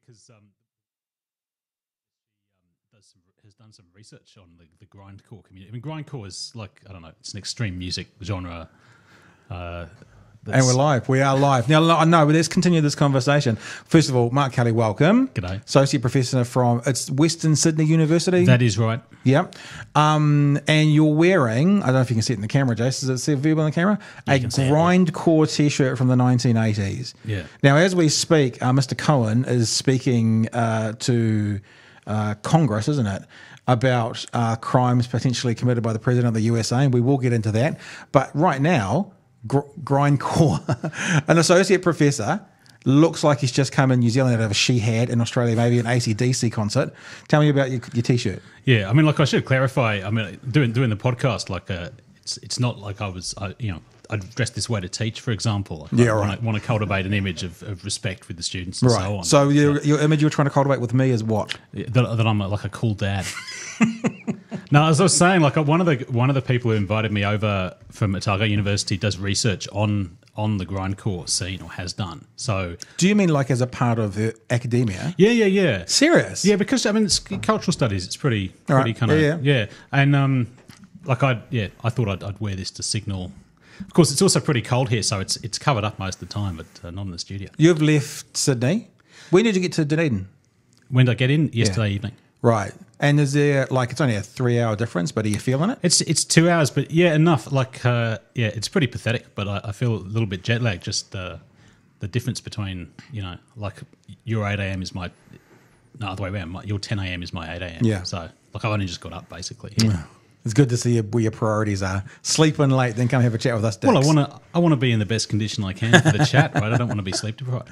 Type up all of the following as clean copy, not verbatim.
because has done some research on the grindcore community. I mean, grindcore is like, I don't know, it's an extreme music genre. And we're live. We are live. Now, no, but let's continue this conversation. First of all, Mark Kelly, welcome. G'day. Associate Professor from Western Sydney University. That is right. Yep. And you're wearing, I don't know if you can see it in the camera, Jace, is it visible on the camera? A grindcore T-shirt from the 1980s. Yeah. Now, as we speak, Mr. Cohen is speaking to Congress, isn't it, about crimes potentially committed by the President of the USA, and we will get into that. But right now, grindcore, an associate professor, looks like he's just come in New Zealand out of a she had in Australia, maybe an AC/DC concert. Tell me about your T-shirt. Yeah, I mean, like I should clarify. I mean, doing the podcast, like it's not like I dressed this way to teach, for example. Like I want to cultivate an image of respect with the students and so on. So your image you're trying to cultivate with me is what? That I'm like a cool dad. No, as I was saying, like one of the people who invited me over from Otago University does research on the grindcore scene, or has done. So, do you mean like as a part of academia? Yeah. Serious? Yeah, because I mean, it's cultural studies. It's pretty kind of yeah. And I thought I'd wear this to signal. Of course, it's also pretty cold here, so it's covered up most of the time, but not in the studio. You've left Sydney. When did you get to Dunedin? When did I get in? Yesterday evening. Right. And is there, like, it's only a 3-hour difference, but are you feeling it? It's 2 hours, but yeah, enough. Like, it's pretty pathetic, but I feel a little bit jet lagged. Just the difference between, like your 8 a.m. is my, no, other way around. Your 10 a.m. is my 8 a.m. Yeah. So, like, I've only just got up, basically. Yeah. It's good to see where your priorities are. Sleep in late, then come have a chat with us, Dix. Well, I want to be in the best condition I can for the chat, right? I don't want to be sleep deprived.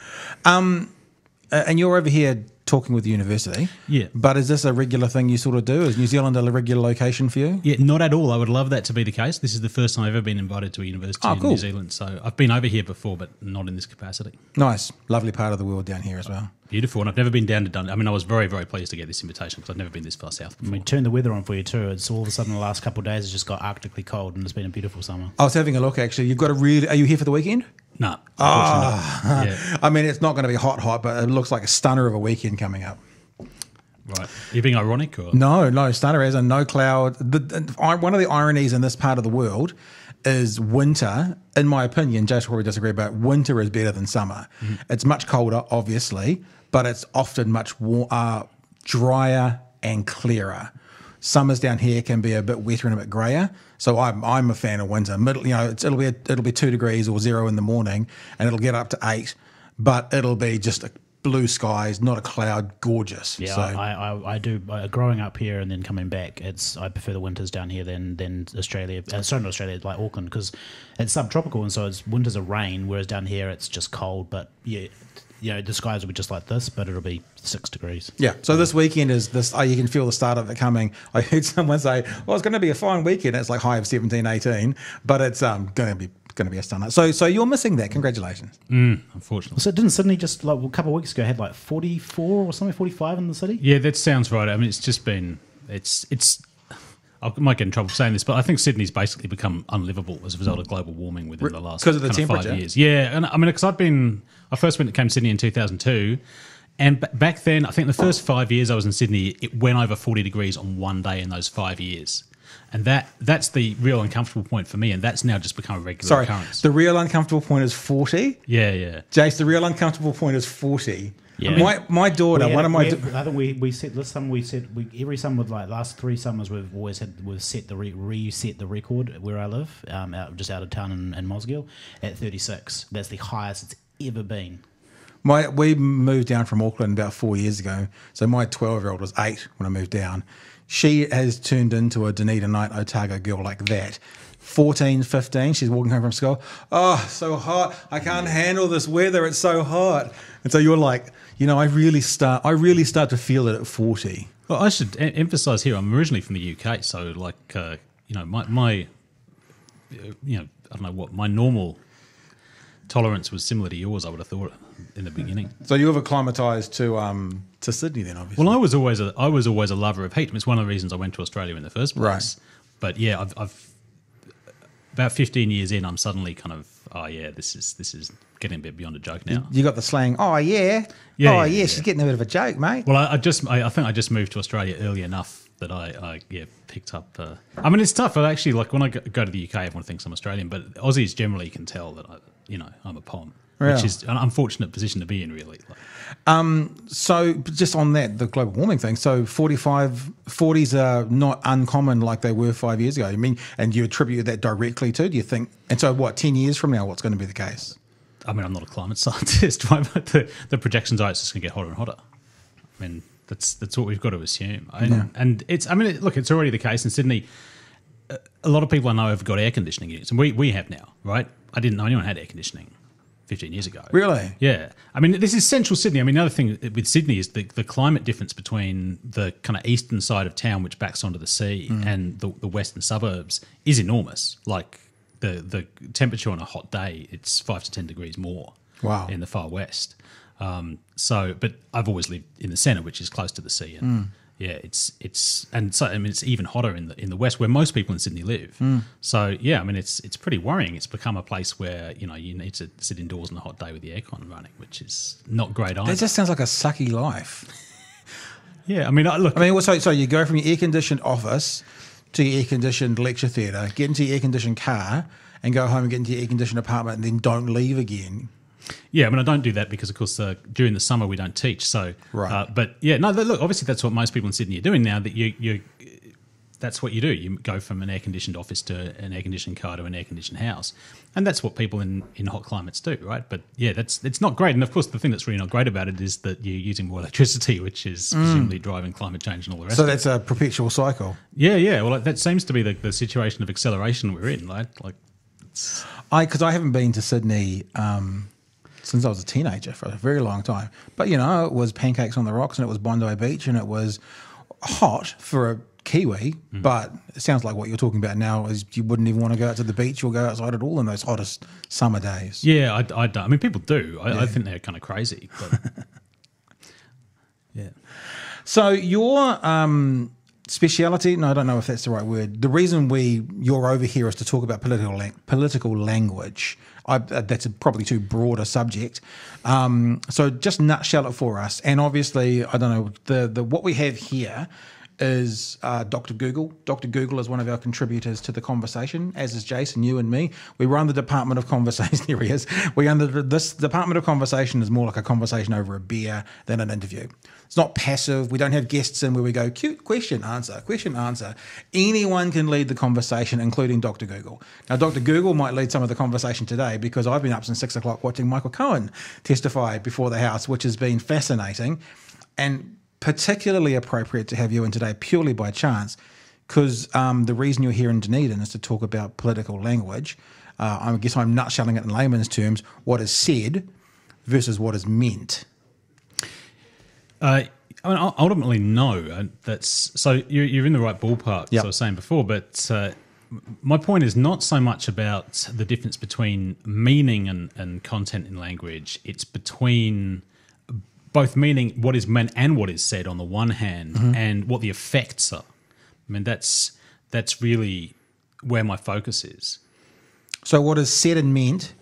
And you're over here talking with the university. Yeah. But is this a regular thing you sort of do? Is New Zealand a regular location for you? Yeah, not at all. I would love that to be the case. This is the first time I've ever been invited to a university in New Zealand. So I've been over here before, but not in this capacity. Nice. Lovely part of the world down here as well. Beautiful. And I've never been down to Dunedin. I mean, I was very, very pleased to get this invitation because I've never been this far south before. I mean, turn the weather on for you too. It's all of a sudden the last couple of days it's just got arctically cold and it's been a beautiful summer. I was having a look, actually. You've got a really... Are you here for the weekend? No. Yeah. I mean, it's not going to be hot, but it looks like a stunner of a weekend coming up. Right. Are you being ironic? Or? No, stunner as in no cloud. One of the ironies in this part of the world is winter, in my opinion, Josh will probably disagree, but winter is better than summer. Mm-hmm. It's much colder, obviously, but it's often much drier and clearer. Summers down here can be a bit wetter and a bit grayer, so I'm a fan of winter. It'll be 2 degrees or 0 in the morning, and it'll get up to 8, but it'll be just blue skies, not a cloud, gorgeous. Yeah, so. I do. Growing up here and then coming back, I prefer the winters down here than Australia. Sorry, not Australia, like Auckland, because it's subtropical, and so winters are rain, whereas down here it's just cold. But yeah, the skies will be just like this, but it'll be 6 degrees. Yeah. So this weekend is this. You can feel the start of it coming. I heard someone say, "Well, it's going to be a fine weekend." It's like high of 17, 18, but it's going to be a stunner. So you're missing that. Congratulations. Unfortunately. So didn't Sydney just like a couple of weeks ago had like 44 or something, 45 in the city? Yeah, that sounds right. I mean, it's just been it's. I might get in trouble for saying this, but I think Sydney's basically become unlivable as a result of global warming within the last because of the temperature. 5 years. Yeah, and I mean, because I first came to Sydney in 2002. And back then, I think the first 5 years I was in Sydney, it went over 40 degrees on one day in those 5 years. And that's the real uncomfortable point for me, and that's now just become a regular occurrence. The real uncomfortable point is 40? Yeah. Jace, the real uncomfortable point is 40. Yeah. My daughter, I think we said this summer. Every summer, like last 3 summers, we've reset the record where I live, just out of town in Mosgiel, at 36. That's the highest it's ever been. We moved down from Auckland about 4 years ago, so my 12-year-old was 8 when I moved down. She has turned into a Dunedinite Otago girl like that. 14, 15, she's walking home from school. Oh, so hot. I can't handle this weather. It's so hot. And so you're like, I really start to feel it at 40. Well, I should emphasise here, I'm originally from the UK, so like, my I don't know what, my normal tolerance was similar to yours, I would have thought, in the beginning. So you have acclimatised to Sydney then, obviously. Well, I was always a lover of heat. It's one of the reasons I went to Australia in the first place. Right. But yeah, I've about 15 years in, I'm suddenly kind of, oh yeah, this is getting a bit beyond a joke now. You got the slang, oh yeah, she's getting a bit of a joke, mate. Well, I think I just moved to Australia early enough that I picked up. I mean, it's tough. I actually, like, when I go to the UK, everyone thinks I'm Australian, but Aussies generally can tell that I'm a POM, which is an unfortunate position to be in, really. So just on that, the global warming thing, so 40s are not uncommon like they were 5 years ago. I mean, and you attribute that directly to, do you think? And so what, 10 years from now, what's going to be the case? I mean, I'm not a climate scientist, right? But the projections are it's just going to get hotter and hotter. I mean, that's what we've got to assume. And it's already the case in Sydney. A lot of people I know have got air conditioning units, and we have now, right? I didn't know anyone had air conditioning 15 years ago. Really? Yeah. I mean, this is central Sydney. I mean, another thing with Sydney is the climate difference between the kind of eastern side of town, which backs onto the sea, and the western suburbs is enormous. Like, the temperature on a hot day, it's 5 to 10 degrees more. Wow. In the far west. But I've always lived in the centre, which is close to the sea, and it's even hotter in the west, where most people in Sydney live. So yeah, I mean, it's pretty worrying. It's become a place where you need to sit indoors on a hot day with the aircon running, which is not great either. That just sounds like a sucky life. Yeah, I mean, so you go from your air conditioned office to your air conditioned lecture theatre, get into your air conditioned car, and go home and get into your air conditioned apartment, and then don't leave again. Yeah, I mean, I don't do that because, of course, during the summer we don't teach. So, right. But yeah, no, look, obviously that's what most people in Sydney are doing now. That that's what you do. You go from an air-conditioned office to an air-conditioned car to an air-conditioned house, and that's what people in hot climates do, right? But yeah, it's not great. And of course, the thing that's really not great about it is that you're using more electricity, which is presumably driving climate change and all the rest. So that's a perpetual cycle. Yeah. Well, that seems to be the situation of acceleration we're in, right? Because I haven't been to Sydney since I was a teenager for a very long time. But, it was pancakes on the rocks and it was Bondi Beach and it was hot for a Kiwi, but it sounds like what you're talking about now is you wouldn't even want to go out to the beach or go outside at all in those hottest summer days. Yeah, I don't. I mean, people do. I think they're kind of crazy. But yeah. So your speciality, no, I don't know if that's the right word. The reason you're over here is to talk about political language. That's probably too broad a subject. So just nutshell it for us. And obviously, I don't know, the what we have here is Dr. Google. Dr. Google is one of our contributors to the conversation, as is Jason, you and me. We run the Department of Conversation. Here he is. This Department of Conversation is more like a conversation over a beer than an interview. It's not passive. We don't have guests in where we go, cute, question, answer. Anyone can lead the conversation, including Dr. Google. Now, Dr. Google might lead some of the conversation today because I've been up since 6 o'clock watching Michael Cohen testify before the House, which has been fascinating and particularly appropriate to have you in today purely by chance because the reason you're here in Dunedin is to talk about political language. I guess I'm nutshelling it in layman's terms, what is said versus what is meant. I mean, ultimately, no. So you're in the right ballpark, as I was saying before, but my point is not so much about the difference between meaning and content in language. It's between both meaning what is meant and what is said on the one hand and what the effects are. I mean, that's really where my focus is. So what is said and meant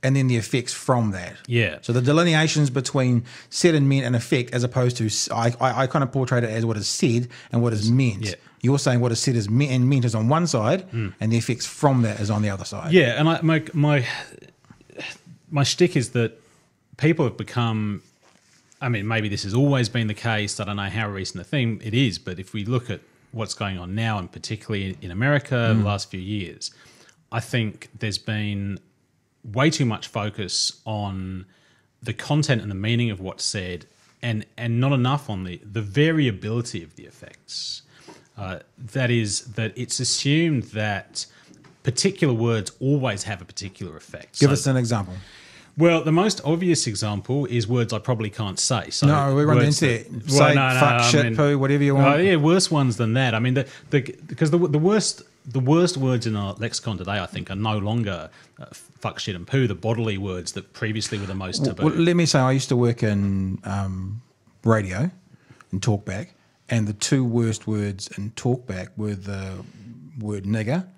and then the effects from that. Yeah. So the delineations between said and meant and effect as opposed to, I kind of portrayed it as what is said and what is meant. Yeah. You're saying what is said is and meant is on one side and the effects from that is on the other side. Yeah, and my shtick is that people have become, I mean, maybe this has always been the case. I don't know how recent a thing it is, but if we look at what's going on now, and particularly in America the last few years, I think there's been way too much focus on the content and the meaning of what's said and not enough on the variability of the effects. That is, that it's assumed that particular words always have a particular effect. Give us an example. Well, the most obvious example is words I probably can't say. So no, we run into it. Say, fuck, shit, poo, whatever you want. Yeah, worse ones than that. I mean, because the worst words in our lexicon today, I think, are no longer fuck, shit, and poo, the bodily words that previously were the most taboo. Well, let me say, I used to work in radio, in talkback, and the two worst words in talkback were the word nigger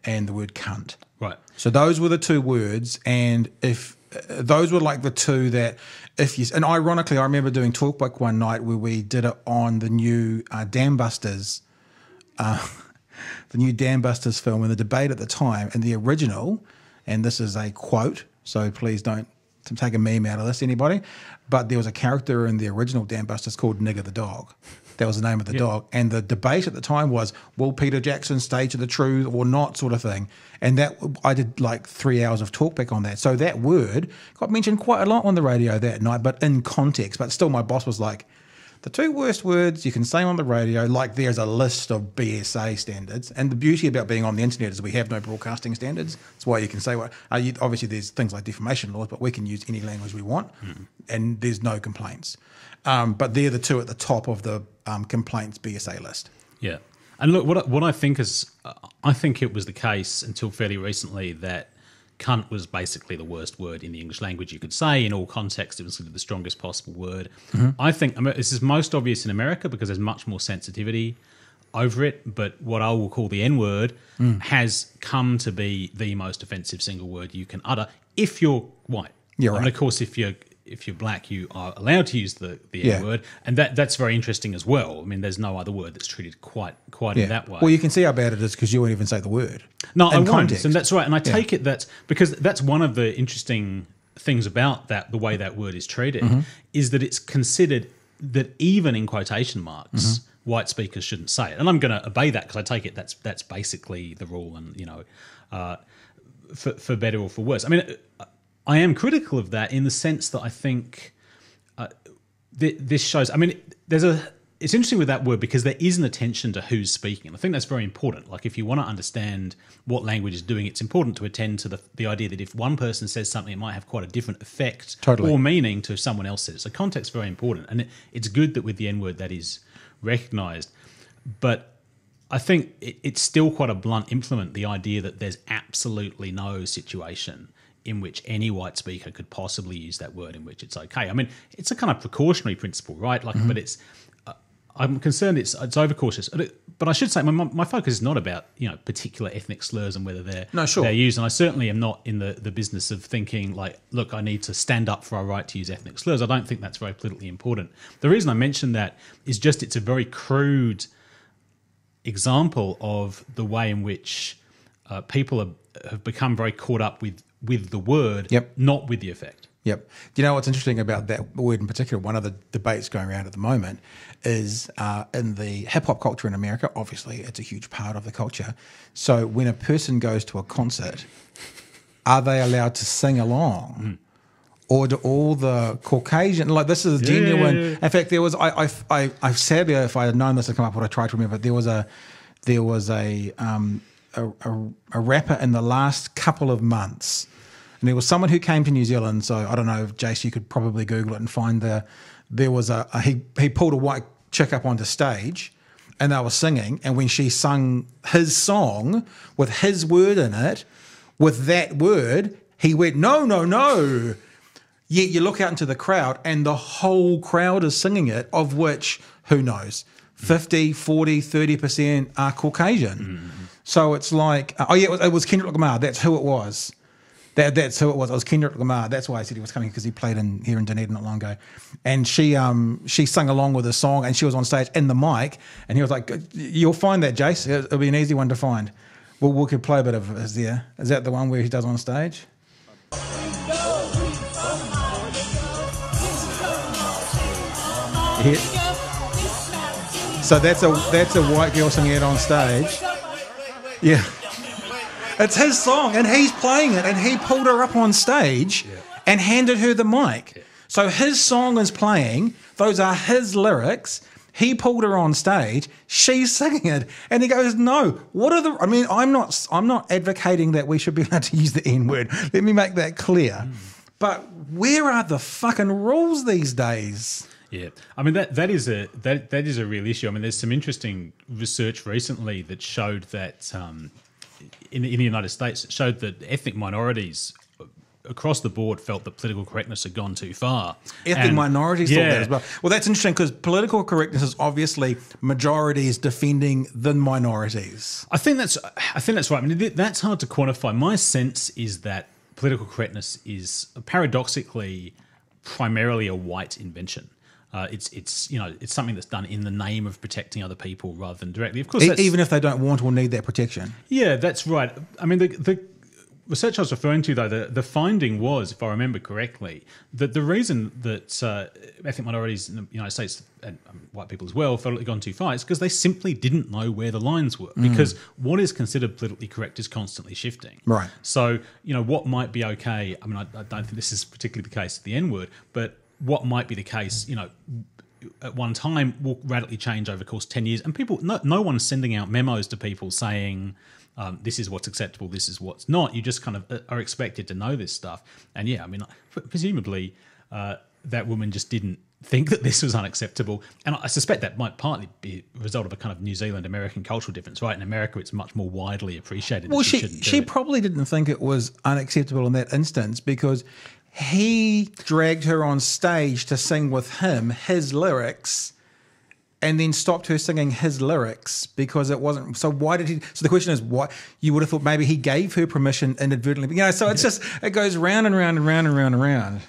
and the word cunt. Right. So those were the two words, and if those were like the two that, if you, and ironically, I remember doing Talkbook one night where we did it on the new Dam Busters, the new Dam Busters film, and the debate at the time, and the original, and this is a quote, so please don't take a meme out of this, anybody, but there was a character in the original Dam Busters called Nigger the dog. That was the name of the dog. And the debate at the time was, will Peter Jackson stage the truth or not, sort of thing. And that I did like 3 hours of talkback on that. So that word got mentioned quite a lot on the radio that night, but in context. But still, my boss was like, the two worst words you can say on the radio, like there's a list of BSA standards. And the beauty about being on the internet is we have no broadcasting standards. That's why you can say what. Obviously, there's things like defamation laws, but we can use any language we want, and there's no complaints. But they're the two at the top of the complaints BSA list. Yeah. And look, what I think is, I think it was the case until fairly recently that cunt was basically the worst word in the English language you could say. In all contexts, it was the strongest possible word. I think this is most obvious in America because there's much more sensitivity over it, but what I will call the N-word has come to be the most offensive single word you can utter if you're white. Yeah, right. And of course, if you're black, you are allowed to use the N-word, and that's very interesting as well. I mean, there's no other word that's treated quite in that way. Well, you can see how bad it is because you won't even say the word. No, I won't, context. and that's right. And I take it that's because that's one of the interesting things about that, the way that word is treated, is that it's considered that even in quotation marks, white speakers shouldn't say it. And I'm going to obey that because I take it that's basically the rule, and for better or for worse. I mean, I am critical of that in the sense that I think this shows. I mean, it's interesting with that word because there is an attention to who's speaking, and I think that's very important. Like, if you want to understand what language is doing, it's important to attend to the idea that if one person says something, it might have quite a different effect or meaning to if someone else says it. So context is very important, and it's good that with the N-word that is recognised. But I think it's still quite a blunt implement, the idea that there's absolutely no situation in which any white speaker could possibly use that word in which it's okay. I mean, it's a kind of precautionary principle, right? Like, but it's I'm concerned it's overcautious. But I should say my focus is not about particular ethnic slurs and whether they're used. And I certainly am not in the business of thinking like, look, I need to stand up for our right to use ethnic slurs. I don't think that's very politically important. The reason I mention that is just it's a very crude example of the way in which people have become very caught up with the word, not with the effect. Yep. Do you know what's interesting about that word in particular? One of the debates going around at the moment is in the hip-hop culture in America, obviously it's a huge part of the culture. So when a person goes to a concert, are they allowed to sing along? Or do all the Caucasian, like this is genuine. In fact, there was, I sadly, if I had known this had come up, what I tried to remember, there was a rapper in the last couple of months. And there was someone who came to New Zealand, so I don't know, Jace, you could probably Google it and find he pulled a white chick up onto stage and they were singing, and when she sung his song with his word in it, with that word, he went, no, no, no. Yet you look out into the crowd and the whole crowd is singing it, of which, who knows, 50, 40, 30% are Caucasian. So it's like, it was Kendrick Lamar, that's who it was. That's who it was. It was Kendrick Lamar. That's why I said he was coming, because he played here in Dunedin not long ago. And she sung along with the song, and she was on stage in the mic, and he was like, "You'll find that, Jace. It'll be an easy one to find." Well, we could play a bit of it. Is that the one where he does on stage? Yeah. So that's a white girl singing it on stage. Yeah. It's his song, and he's playing it, and he pulled her up on stage and handed her the mic. Yeah. So his song is playing, those are his lyrics, he pulled her on stage, she's singing it, and he goes, no, I'm not advocating that we should be allowed to use the N-word. Let me make that clear. But where are the fucking rules these days? Yeah, I mean that is a real issue. I mean, there's some interesting research recently that showed that in the United States, it showed that ethnic minorities across the board felt that political correctness had gone too far. Ethnic And- minorities thought that as well. Well, that's interesting because political correctness is obviously majorities defending the minorities. I think that's right. I mean, that's hard to quantify. My sense is that political correctness is paradoxically primarily a white invention. It's something that's done in the name of protecting other people rather than directly. Of course, Even if they don't want or need that protection. Yeah, that's right. I mean, the research I was referring to, though, the finding was, if I remember correctly, that the reason that ethnic minorities in the United States and white people as well felt it had gone too far is because they simply didn't know where the lines were. Because what is considered politically correct is constantly shifting. Right. So, what might be okay, I mean, I don't think this is particularly the case at the N-word, but what might be the case, at one time will radically change over the course of 10 years. And people, no one's sending out memos to people saying, this is what's acceptable, this is what's not. You just kind of are expected to know this stuff. And yeah, I mean, presumably that woman just didn't think that this was unacceptable. And I suspect that might partly be a result of a kind of New Zealand American cultural difference, right? In America, it's much more widely appreciated. Well, that she probably didn't think it was unacceptable in that instance because he dragged her on stage to sing with him his lyrics and then stopped her singing his lyrics because it wasn't. So why did he? So the question is, what you would have thought maybe he gave her permission inadvertently. So it's just, it goes round and round and round and round and round.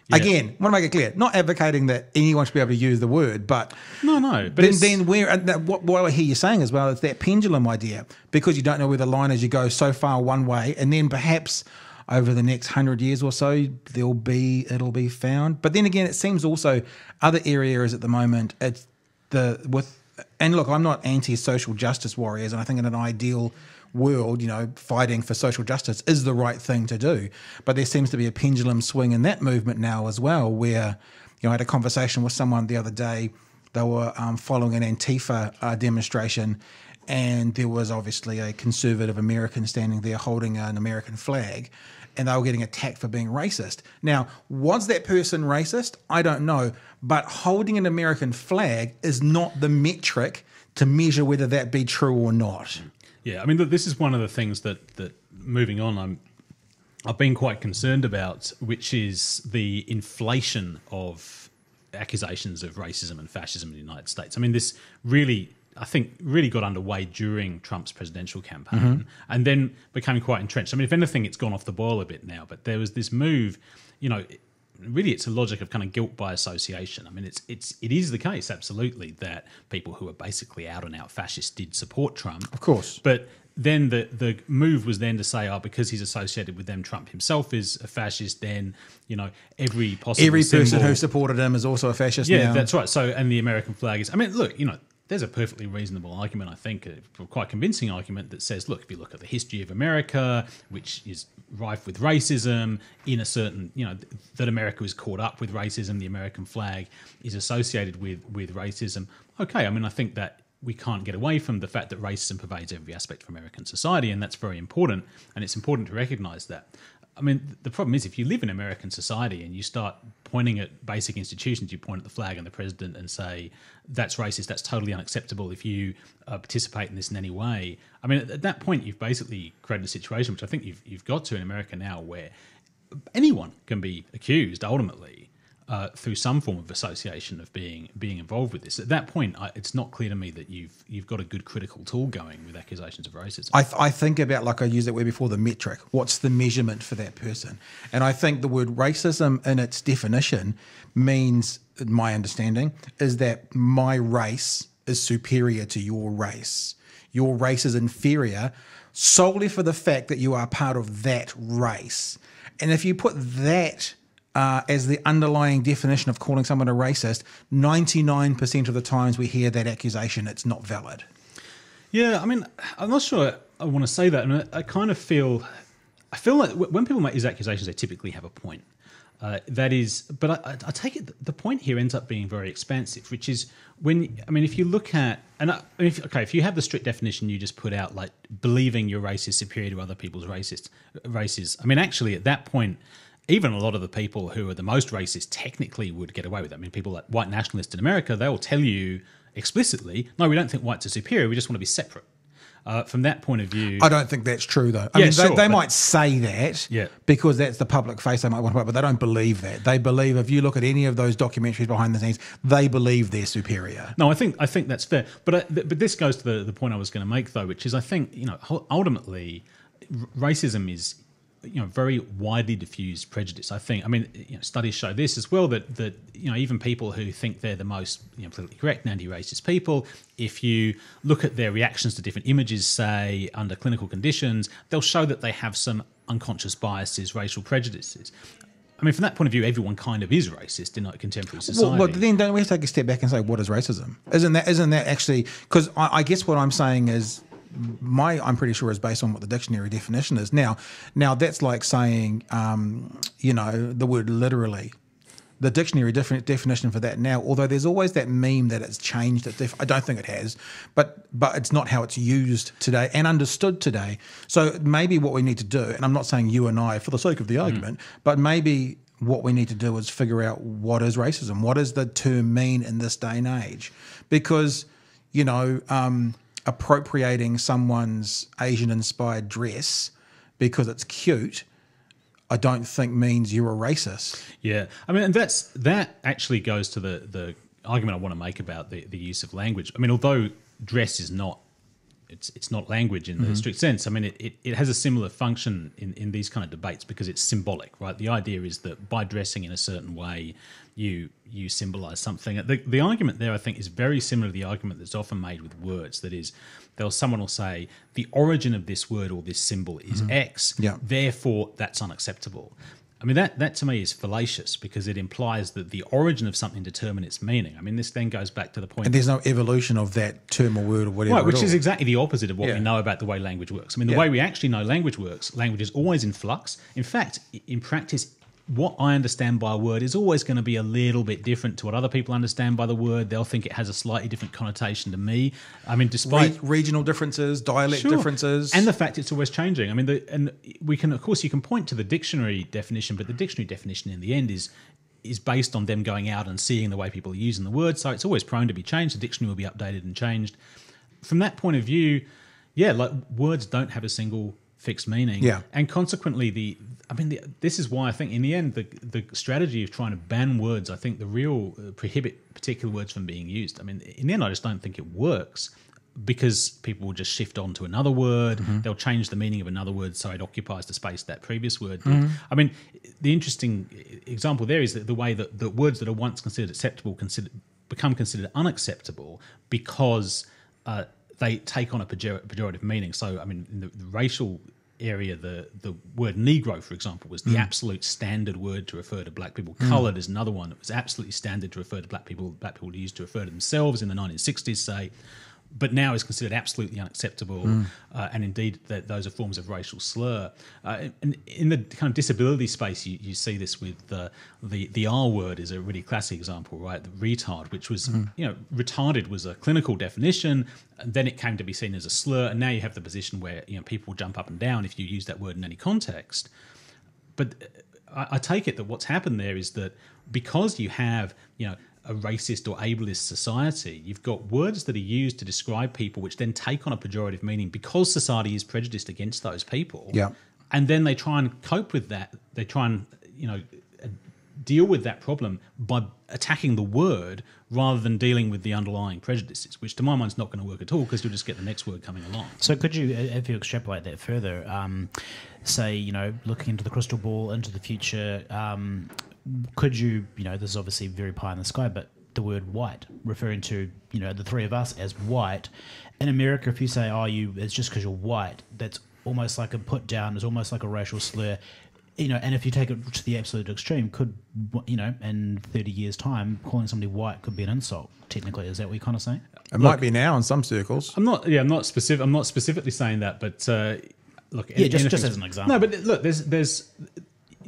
Yeah. Again, I want to make it clear, not advocating that anyone should be able to use the word, but no. But then what I hear you saying as well is that pendulum idea, because you don't know where the line is, you go so far one way, and then perhaps over the next 100 years or so, it'll be found. But then again, it seems also other areas at the moment, and look, I'm not anti-social justice warriors, and I think in an ideal world, fighting for social justice is the right thing to do. But there seems to be a pendulum swing in that movement now as well, where, I had a conversation with someone the other day. They were following an Antifa demonstration, and there was obviously a conservative American standing there holding an American flag, and they were getting attacked for being racist. Now, was that person racist? I don't know. But holding an American flag is not the metric to measure whether that be true or not. Yeah, I mean, this is one of the things that moving on, I've been quite concerned about, which is the inflation of accusations of racism and fascism in the United States. I mean, this really got underway during Trump's presidential campaign and then became quite entrenched. I mean, if anything, it's gone off the boil a bit now, but there was this move, really it's a logic of kind of guilt by association. I mean, it is the case, absolutely, that people who are basically out and out fascists did support Trump. Of course. But then the move was then to say, because he's associated with them, Trump himself is a fascist, then, every person who supported him is also a fascist now. Yeah, that's right. So, and the American flag is, I mean, look, there's a perfectly reasonable argument, I think, a quite convincing argument that says, look, if you look at the history of America, which is rife with racism, in a certain, that America is caught up with racism, the American flag is associated with racism. Okay, I mean, I think that we can't get away from the fact that racism pervades every aspect of American society, and that's very important, and it's important to recognise that. I mean, the problem is if you live in American society and you start pointing at basic institutions, you point at the flag and the president and say, that's racist, that's totally unacceptable if you participate in this in any way. I mean, at that point, you've basically created a situation, which I think you've got to in America now, where anyone can be accused, ultimately, through some form of association of being involved with this. At that point, it's not clear to me that you've got a good critical tool going with accusations of racism. I think about, like I used that word before, the metric. What's the measurement for that person? And I think the word racism in its definition means, my understanding, is that my race is superior to your race. Your race is inferior solely for the fact that you are part of that race. And if you put that as the underlying definition of calling someone a racist, 99% of the times we hear that accusation, it's not valid. Yeah, I mean, I'm not sure I want to say that. I mean, I feel like when people make these accusations, they typically have a point. But I take it the point here ends up being very expansive, which is if you look at, if you have the strict definition you just put out, like believing your race is superior to other people's races, I mean, actually at that point, even a lot of the people who are the most racist technically would get away with it. I mean, people like white nationalists in America, they will tell you explicitly, no, we don't think whites are superior, we just want to be separate. From that point of view, I don't think that's true, though. I Yeah, mean, sure, they but- might say that Yeah. because that's the public face they might want to put, but they don't believe that. They believe, if you look at any of those documentaries behind the scenes, they believe they're superior. no, I think that's fair. But this goes to the point I was going to make, though, which is I think ultimately racism is very widely diffused prejudice. I think, studies show this as well, that even people who think they're the most politically correct and anti-racist people, if you look at their reactions to different images, say under clinical conditions, they'll show that they have some unconscious biases, racial prejudices. I mean, from that point of view, everyone kind of is racist in contemporary society. Well, then don't we take a step back and say, what is racism? Isn't that actually, because I guess what I'm saying is, I'm pretty sure is based on what the dictionary definition is. Now that's like saying, the word literally. The dictionary definition for that now, although there's always that meme that it's changed. I don't think it has, but it's not how it's used today and understood today. So maybe what we need to do, and I'm not saying you and I for the sake of the argument, but maybe what we need to do is figure out what is racism. What does the term mean in this day and age? Because, appropriating someone's Asian-inspired dress because it's cute, I don't think means you're a racist. Yeah, I mean, and that actually goes to the argument I want to make about the use of language. I mean, although dress is not it's not language in the strict sense. I mean, it has a similar function in these kind of debates because it's symbolic, right? The idea is that by dressing in a certain way, you symbolise something. The argument there, I think, is very similar to the argument that's often made with words. That is, someone will say the origin of this word or this symbol is X, therefore that's unacceptable. I mean, that to me is fallacious because it implies that the origin of something determines its meaning. I mean, this then goes back to the point... And there's no evolution of that term or word or whatever. Right, which is exactly the opposite of what we know about the way language works. I mean, the way we actually know language works, language is always in flux. In fact, in practice, what I understand by a word is always going to be a little bit different to what other people understand by the word. They'll think it has a slightly different connotation to me. I mean, despite regional differences, dialect differences, and the fact it's always changing. I mean, and we can, of course, you can point to the dictionary definition, but the dictionary definition in the end is based on them going out and seeing the way people are using the word. So it's always prone to be changed. The dictionary will be updated and changed. From that point of view, like words don't have a single fixed meaning. Yeah, and consequently, this is why I think in the end the strategy of trying to ban words, I think the real prohibit particular words from being used. I mean, in the end, I just don't think it works because people will just shift on to another word. They'll change the meaning of another word so it occupies the space that previous word did. I mean, the interesting example there is that the way that the words that are once considered acceptable become considered unacceptable because they take on a pejorative meaning. So, I mean, in the racial area, the word Negro, for example, was the absolute standard word to refer to black people. Coloured is another one that was absolutely standard to refer to black people. Black people used to refer to themselves in the 1960s, say, but now is considered absolutely unacceptable, and indeed that those are forms of racial slur. And in the kind of disability space, you see this with the R word is a really classic example, right? The retard, which was retarded was a clinical definition, and then it came to be seen as a slur, and now you have the position where people jump up and down if you use that word in any context. But I take it that what's happened there is that because you have a racist or ableist society, you've got words that are used to describe people which then take on a pejorative meaning because society is prejudiced against those people. Yeah. And then they try and cope with that. They try and, deal with that problem by attacking the word rather than dealing with the underlying prejudices, which to my mind is not going to work at all because you'll just get the next word coming along. So could you, if you extrapolate that further, say, looking into the crystal ball, into the future, could you, this is obviously very pie in the sky, but the word white, referring to, the three of us as white. In America, if you say, it's just because you're white, that's almost like a put down, it's almost like a racial slur. And if you take it to the absolute extreme, could, in 30 years' time, calling somebody white could be an insult, technically. Is that what you're kind of saying? It might be now in some circles. I'm not specifically saying that, but just as an example. No, but look, there's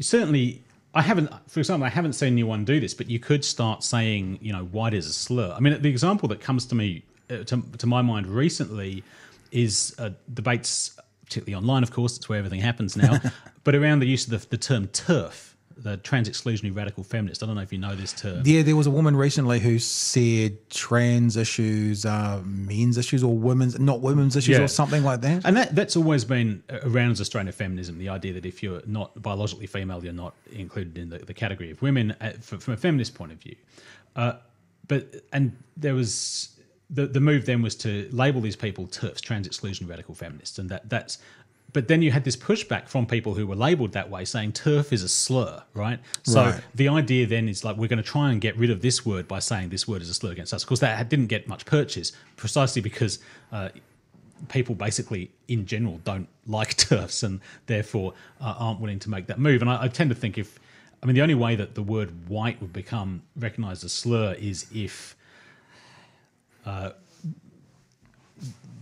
certainly... For example, I haven't seen anyone do this, but you could start saying, white is a slur. I mean, the example that comes to me, to my mind recently, is debates, particularly online, of course, it's where everything happens now, but around the use of the term TERF. the trans-exclusionary radical feminist. I don't know if you know this term. Yeah, there was a woman recently who said trans issues are men's issues or not women's issues or something like that. And that's always been around as Australian feminism, the idea that if you're not biologically female, you're not included in the category of women from a feminist point of view. And there was the move then was to label these people TERFs, trans-exclusionary radical feminists, and that's. But then you had this pushback from people who were labelled that way, saying TERF is a slur, right? So the idea then is like, we're going to try and get rid of this word by saying this word is a slur against us. Of course, that didn't get much purchase, precisely because people basically, in general, don't like TERFs and therefore aren't willing to make that move. And I tend to think the only way that the word white would become recognised as slur is if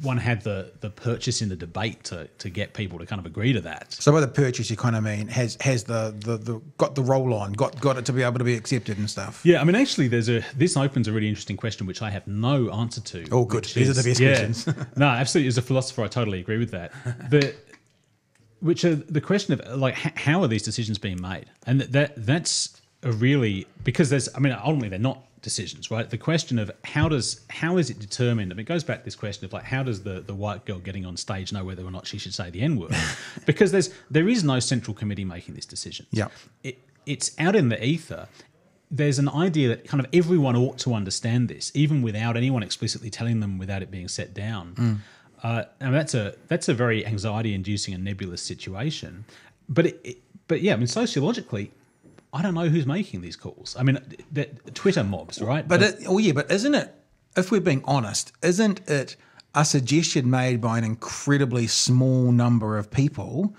one had the purchase in the debate to get people to kind of agree to that. So by the purchase, you kind of mean has the got the roll on, got it to be able to be accepted and stuff. Yeah, I mean, actually, this opens a really interesting question which I have no answer to. Oh, good. These are the best questions. No, absolutely. As a philosopher, I totally agree with that. Which are the question of like how are these decisions being made, and that's a really because ultimately they're not decisions, right? The question of how is it determined? I mean, it goes back to this question of like, how does the white girl getting on stage know whether or not she should say the N-word? Because there is no central committee making this decision. Yeah, it's out in the ether. There's an idea that kind of everyone ought to understand this, even without anyone explicitly telling them, without it being set down. And that's a very anxiety-inducing and nebulous situation. But sociologically, I don't know who's making these calls. I mean, Twitter mobs, right? But isn't it, if we're being honest, isn't it a suggestion made by an incredibly small number of people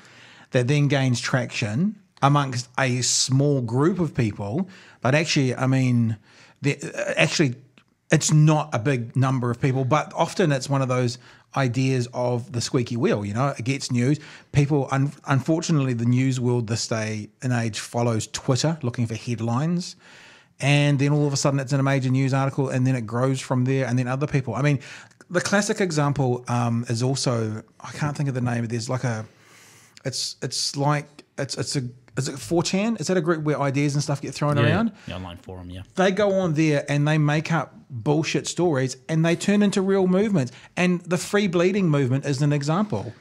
that then gains traction amongst a small group of people? But actually, I mean, it's not a big number of people, but often it's one of those ideas of the squeaky wheel, it gets news. People, unfortunately, the news world this day and age follows Twitter looking for headlines. And then all of a sudden it's in a major news article and then it grows from there and then other people. I mean, the classic example is also, I can't think of the name, there's like is it 4chan? Is that a group where ideas and stuff get thrown around? The online forum, yeah. They go on there and they make up bullshit stories and they turn into real movements. And the free bleeding movement is an example.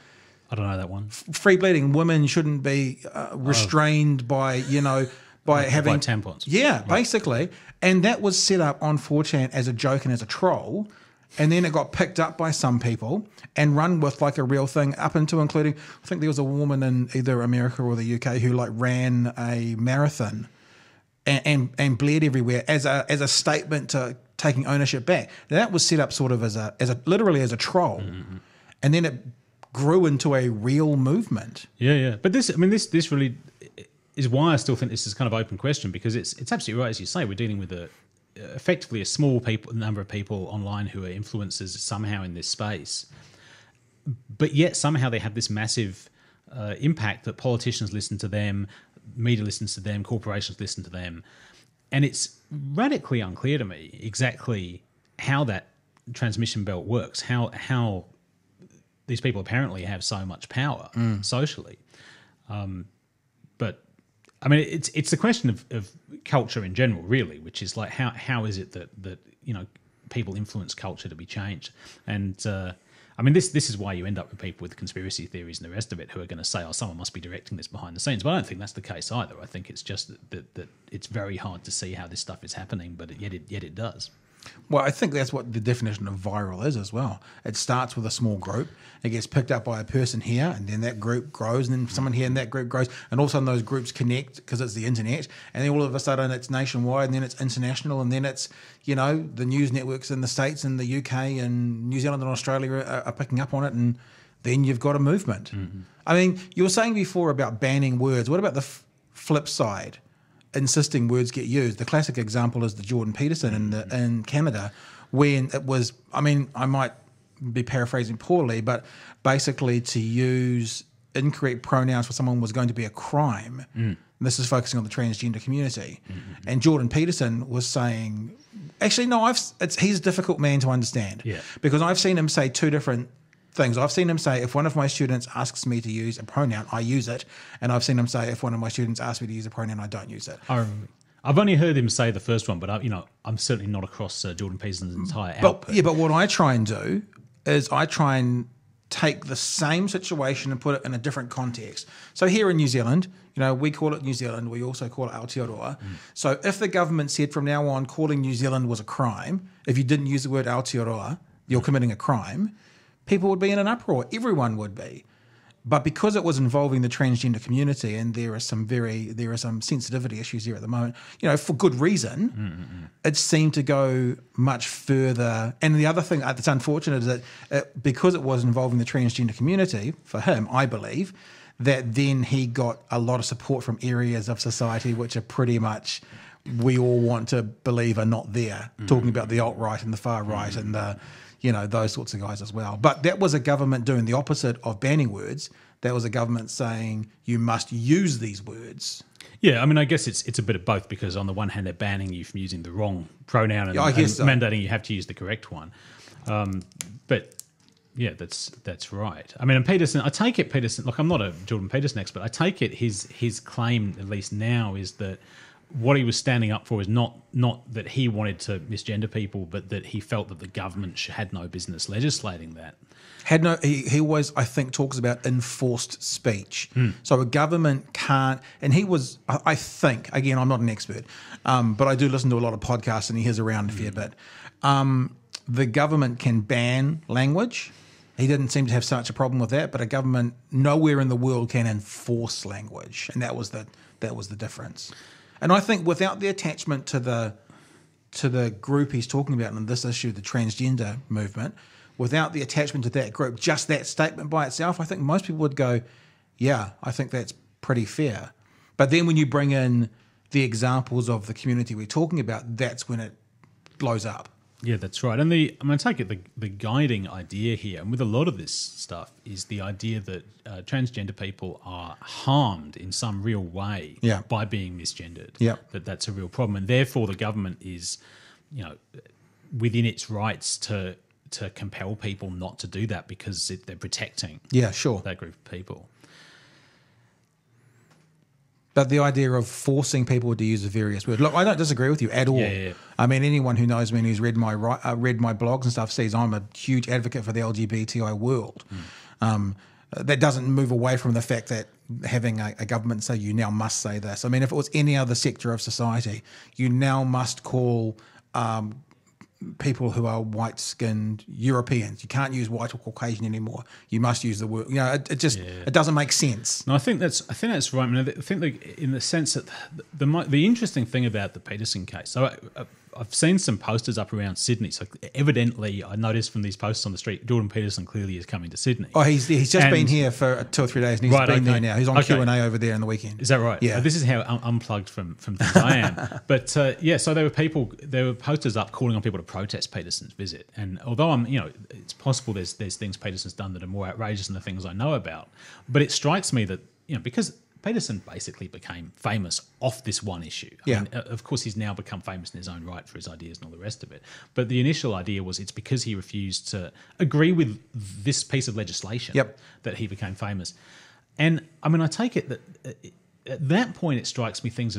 I don't know that one. Free bleeding, women shouldn't be restrained by having... By tampons. Yeah, right. Basically. And that was set up on 4chan as a joke and as a troll. And then it got picked up by some people and run with like a real thing up into including, I think there was a woman in either America or the UK who like ran a marathon and bled everywhere as a statement to taking ownership back. Now, that was set up sort of as literally as a troll. Mm-hmm. And then it grew into a real movement. Yeah. But this really is why I still think this is kind of an open question, because it's absolutely right, as you say, we're dealing with effectively a small number of people online who are influencers somehow in this space, but yet somehow they have this massive impact that politicians listen to them, media listens to them, corporations listen to them, and it's radically unclear to me exactly how that transmission belt works, how these people apparently have so much power socially. But I mean, it's a question of culture in general, really, which is like how is it that people influence culture to be changed? And I mean, this is why you end up with people with conspiracy theories and the rest of it who are going to say, "Oh, someone must be directing this behind the scenes." But I don't think that's the case either. I think it's just that it's very hard to see how this stuff is happening, but yet it does. Well, I think that's what the definition of viral is as well. It starts with a small group. It gets picked up by a person here, and then that group grows, and then someone here, and that group grows, and all of a sudden those groups connect because it's the internet, and then all of a sudden it's nationwide, and then it's international, and then it's, the news networks in the States and the UK and New Zealand and Australia are picking up on it, and then you've got a movement. Mm-hmm. I mean, you were saying before about banning words. What about the flip side? Insisting words get used. The classic example is the Jordan Peterson in Canada, when it was, I mean, I might be paraphrasing poorly, but basically to use incorrect pronouns for someone was going to be a crime. This is focusing on the transgender community. Mm-hmm. And Jordan Peterson was saying, actually, no, he's a difficult man to understand. Yeah. Because I've seen him say two different things. I've seen him say, if one of my students asks me to use a pronoun, I use it. And I've seen him say, if one of my students asks me to use a pronoun, I don't use it. I've only heard him say the first one, but I'm certainly not across Jordan Peterson's entire output. But what I try and do is I try and take the same situation and put it in a different context. So here in New Zealand, we call it New Zealand. We also call it Aotearoa. So if the government said from now on calling New Zealand was a crime, if you didn't use the word Aotearoa, you're committing a crime, people would be in an uproar. Everyone would be. But because it was involving the transgender community, and there are some sensitivity issues here at the moment, for good reason, it seemed to go much further. And the other thing that's unfortunate is that because it was involving the transgender community, for him, I believe, that then he got a lot of support from areas of society which are pretty much we all want to believe are not there. Talking about the alt-right and the far-right and the those sorts of guys as well. But that was a government doing the opposite of banning words. That was a government saying you must use these words. Yeah, I guess it's a bit of both, because on the one hand they're banning you from using the wrong pronoun and mandating you have to use the correct one. But yeah, that's right. And Peterson, I take it Peterson. Look, I'm not a Jordan Peterson expert. I take it his claim, at least now, is that what he was standing up for is not that he wanted to misgender people, but that he felt that the government had no business legislating that. He always, I think, talks about enforced speech. So a government can't, and he was, I think, again, I'm not an expert, but I do listen to a lot of podcasts and he hears around a fair bit. The government can ban language. He didn't seem to have such a problem with that, but a government nowhere in the world can enforce language, and that was the difference. And I think without the attachment to the group he's talking about in this issue, the transgender movement, without the attachment to that group, just that statement by itself, I think most people would go, yeah, I think that's pretty fair. But then when you bring in the examples of the community we're talking about, that's when it blows up. Yeah, that's right. And I take it the guiding idea here, and with a lot of this stuff, is the idea that transgender people are harmed in some real way by being misgendered. Yeah. That's a real problem, and therefore the government is, within its rights to compel people not to do that because they're protecting that group of people. But the idea of forcing people to use the various words. Look, I don't disagree with you at all. Yeah. Anyone who knows me and who's read my blogs and stuff sees I'm a huge advocate for the LGBTI world. That doesn't move away from the fact that having a government say you now must say this. If it was any other sector of society, you now must call people who are white-skinned Europeans. You can't use white or Caucasian anymore. You must use the word. It doesn't make sense. No, I think that's right. I think in the sense that the interesting thing about the Peterson case. So I've seen some posters up around Sydney. So evidently, I noticed from these posters on the street, Jordan Peterson clearly is coming to Sydney. Oh, he's just been here for 2 or 3 days, and he's been there now. He's on Q&A over there on the weekend. Is that right? Yeah. This is how unplugged from things I am. But so there were posters up calling on people to protest Peterson's visit. And although it's possible there's things Peterson's done that are more outrageous than the things I know about, but it strikes me that because Peterson basically became famous off this one issue. Of course, he's now become famous in his own right for his ideas and all the rest of it. But the initial idea was it's because he refused to agree with this piece of legislation that he became famous. And I take it that at that point, it strikes me things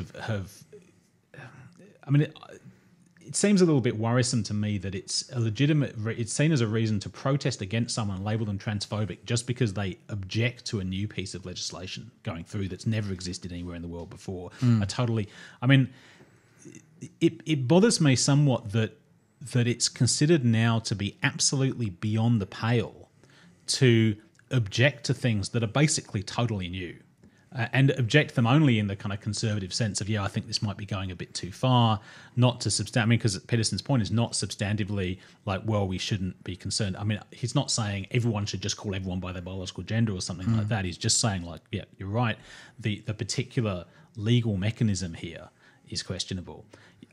it seems a little bit worrisome to me that it's a legitimate. It's seen as a reason to protest against someone, label them transphobic, just because they object to a new piece of legislation going through that's never existed anywhere in the world before. It bothers me somewhat that it's considered now to be absolutely beyond the pale to object to things that are basically totally new. And object them only in the kind of conservative sense of, I think this might be going a bit too far, not to because Peterson's point is not substantively like, well, we shouldn't be concerned. He's not saying everyone should just call everyone by their biological gender or something like that. He's just saying, like, yeah, you're right. The particular legal mechanism here is questionable.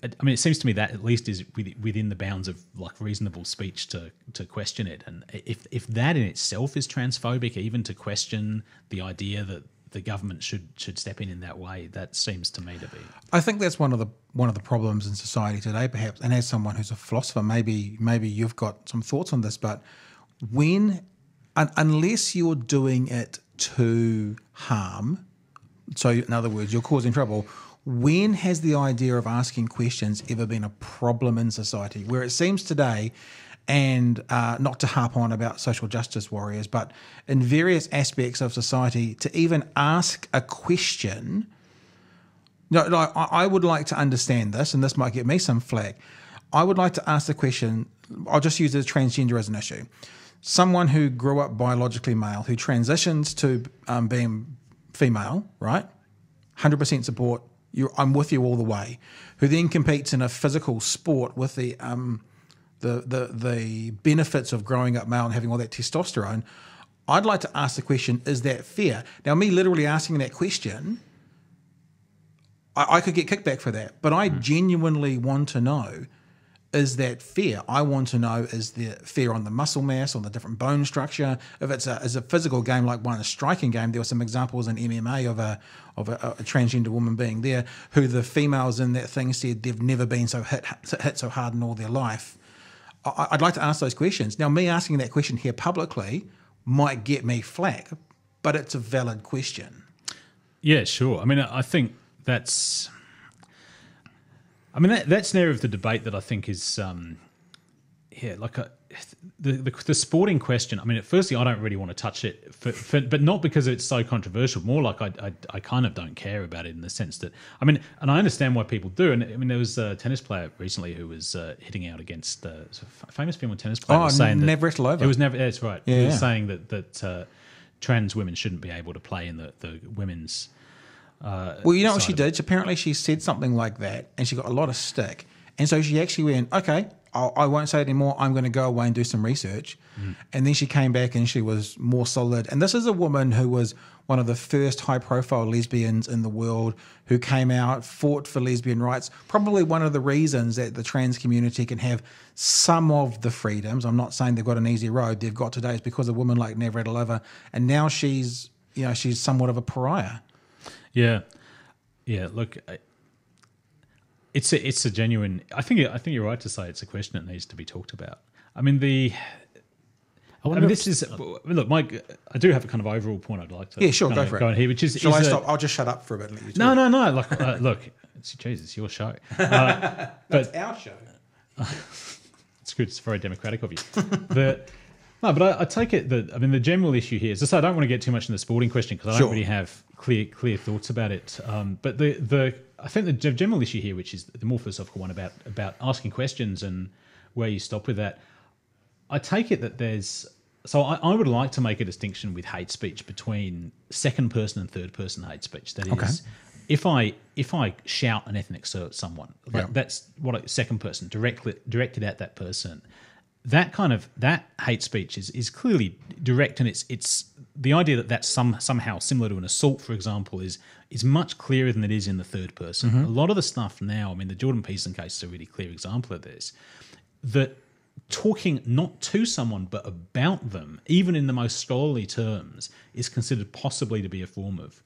It seems to me that at least is within the bounds of like reasonable speech to question it. And if that in itself is transphobic, even to question the idea that the government should step in that way, that seems to me to be. I think that's one of the problems in society today, perhaps. And as someone who's a philosopher, maybe you've got some thoughts on this. But when unless you're doing it to harm, so in other words, you're causing trouble, when has the idea of asking questions ever been a problem in society? Where it seems today, and not to harp on about social justice warriors, but in various aspects of society, to even ask a question. No, I would like to understand this, and this might get me some flack. I would like to ask the question, I'll just use transgender as an issue. Someone who grew up biologically male, who transitions to being female, right? 100% support, I'm with you all the way. Who then competes in a physical sport with the benefits of growing up male and having all that testosterone. I'd like to ask the question, is that fair? Now, me literally asking that question, I could get kickback for that, but I genuinely want to know, is that fair? I want to know, is there fair on the muscle mass, on the different bone structure? If it's a physical game like one, a striking game, there were some examples in MMA of a transgender woman being there, who the females in that thing said they've never been so hit so hard in all their life. I'd like to ask those questions. Now, me asking that question here publicly might get me flack, but it's a valid question. Yeah, sure. I mean, I think that's an area of the debate that I think is, the sporting question. I mean, firstly, I don't really want to touch it, but not because it's so controversial. More like I kind of don't care about it in the sense that, I mean, and I understand why people do. And I mean, there was a tennis player recently who was hitting out against a famous female tennis player. Oh, saying Navratilova. It was never. That's right. Yeah, he was saying that trans women shouldn't be able to play in the women's. Well, you know what she did? Apparently she said something like that and she got a lot of stick. And so she actually went, okay, I won't say it anymore. I'm going to go away and do some research. And then she came back and she was more solid. And this is a woman who was one of the first high-profile lesbians in the world, who came out, fought for lesbian rights. Probably one of the reasons that the trans community can have some of the freedoms. I'm not saying they've got an easy road. They've got today is because of a woman like Navratilova. And now she's somewhat of a pariah. Yeah. Look, it's a genuine. I think you're right to say it's a question that needs to be talked about. I mean, this is look, Mike. I do have a kind of overall point I'd like to. Yeah, sure, go for it. On here, which is. Shall I stop? I'll just shut up for a bit and let you talk. No. Like, look, it's your show. But it's our show. It's good. It's very democratic of you. But I take it that, I mean, the general issue here is, I don't want to get too much in the sporting question because I don't really have clear thoughts about it. But I think the general issue here, which is the more philosophical one about asking questions and where you stop with that, I take it that there's. So I would like to make a distinction with hate speech between second person and third person hate speech. That is, if I shout an ethnic slur at someone, that's what second person directed at that person. That hate speech is clearly direct, and it's the idea that that's somehow similar to an assault, for example, is much clearer than it is in the third person. A lot of the stuff now, I mean, the Jordan Peterson case is a really clear example of this. That talking not to someone but about them, even in the most scholarly terms, is considered possibly to be a form of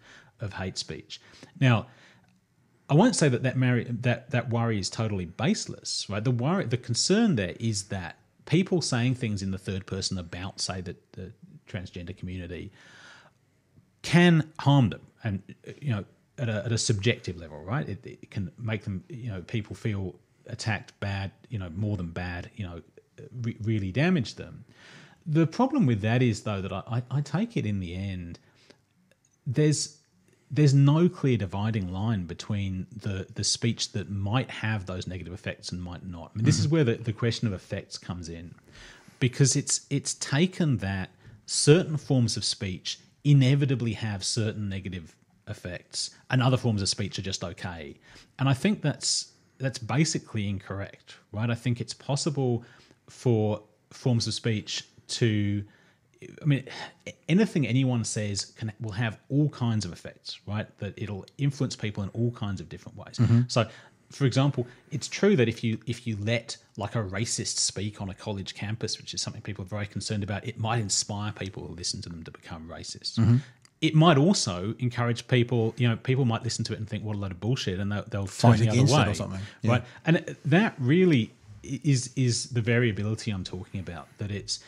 hate speech. Now, I won't say that worry is totally baseless, right? The concern there is that people saying things in the third person about, say, the transgender community can harm them, and at a subjective level, right? It can make them, people feel attacked, bad, more than bad, really damage them. The problem with that is, though, that I take it in the end, there's no clear dividing line between the speech that might have those negative effects and might not. I mean, this is where the question of effects comes in, because it's taken that certain forms of speech inevitably have certain negative effects and other forms of speech are just okay. And I think that's basically incorrect, right? I think it's possible for forms of speech to... I mean, anything anyone says will have all kinds of effects, right? That it'll influence people in all kinds of different ways. So, for example, it's true that if you let like a racist speak on a college campus, which is something people are very concerned about, it might inspire people who listen to them to become racist. It might also encourage people. People might listen to it and think, "What a load of bullshit," and they'll turn the other way, or something. Right? And that really is the variability I'm talking about. That it's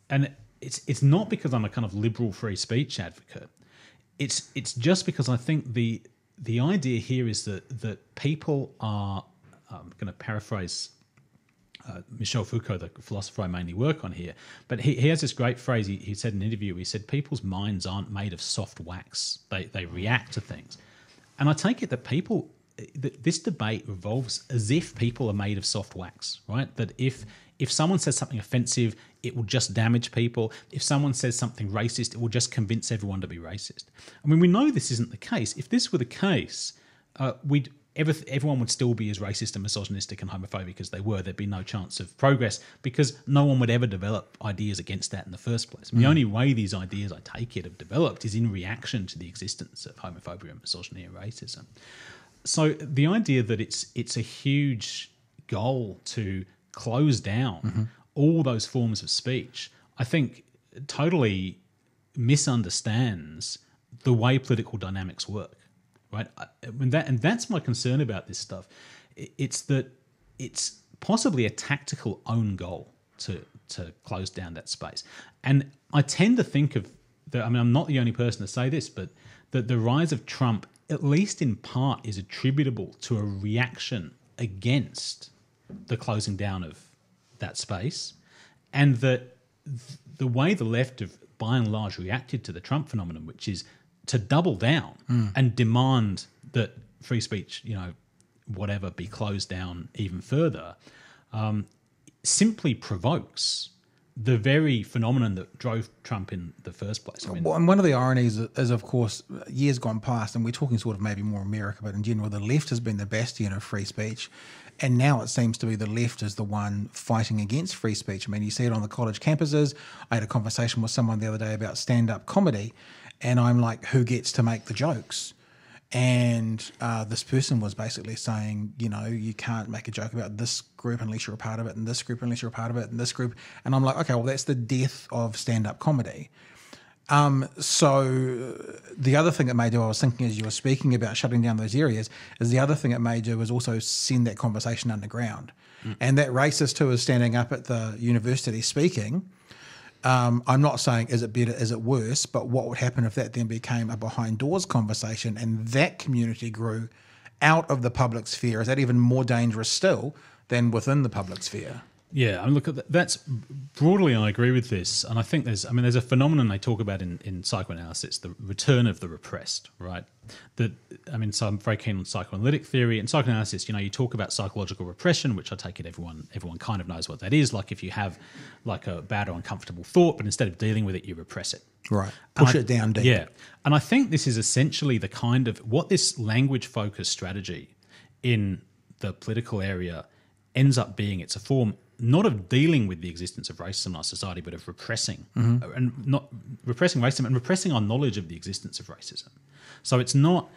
and it's not because I'm a kind of liberal free speech advocate. It's just because I think the idea here is that people are. I'm going to paraphrase Michel Foucault, the philosopher I mainly work on here, but he has this great phrase. He said in an interview, he said, people's minds aren't made of soft wax. They react to things. And I take it that this debate revolves as if people are made of soft wax, right? That if someone says something offensive, it will just damage people. If someone says something racist, it will just convince everyone to be racist. I mean, we know this isn't the case. If this were the case, everyone would still be as racist and misogynistic and homophobic as they were. There'd be no chance of progress because no one would ever develop ideas against that in the first place. And the only way these ideas, I take it, have developed is in reaction to the existence of homophobia and misogyny and racism. So the idea that it's a huge goal to close down all those forms of speech, I think totally misunderstands the way political dynamics work. Right, and that's my concern about this stuff. It's that it's possibly a tactical own goal to close down that space. And I tend to think of I'm not the only person to say this, but that the rise of Trump, at least in part, is attributable to a reaction against the closing down of that space, and that the way the left have by and large reacted to the Trump phenomenon, which is to double down and demand that free speech, whatever, be closed down even further, simply provokes the very phenomenon that drove Trump in the first place. I mean, and one of the ironies is, of course, years gone past, and we're talking sort of maybe more America, but in general, the left has been the bastion of free speech. And now it seems to be the left is the one fighting against free speech. I mean, you see it on the college campuses. I had a conversation with someone the other day about stand-up comedy, and I'm like, who gets to make the jokes? And this person was basically saying, you can't make a joke about this group unless you're a part of it, and this group unless you're a part of it, and this group. And I'm like, okay, well, that's the death of stand-up comedy. So the other thing it may do, I was thinking as you were speaking about shutting down those areas, is the other thing it may do is also send that conversation underground. And that racist who is standing up at the university speaking, I'm not saying is it better, is it worse, but what would happen if that then became a behind doors conversation and that community grew out of the public sphere? Is that even more dangerous still than within the public sphere? Yeah, I mean, look, that's broadly, I agree with this, and I think there's a phenomenon they talk about in psychoanalysis, the return of the repressed, right? So I'm very keen on psychoanalytic theory and psychoanalysis. You talk about psychological repression, which I take it everyone kind of knows what that is. Like if you have like a bad or uncomfortable thought, but instead of dealing with it, you repress it. Right, push it down deep. Yeah, and I think this is essentially the kind of what this language-focused strategy in the political area ends up being. It's a form not of dealing with the existence of racism in our society, but of repressing, and not repressing racism and repressing our knowledge of the existence of racism. So it's not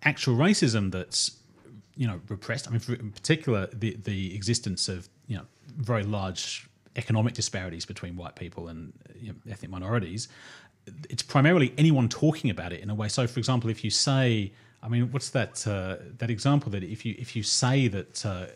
actual racism that's repressed. I mean, in particular, the existence of very large economic disparities between white people and ethnic minorities. It's primarily anyone talking about it in a way. So, for example, if you say, I mean, what's that example that if you say that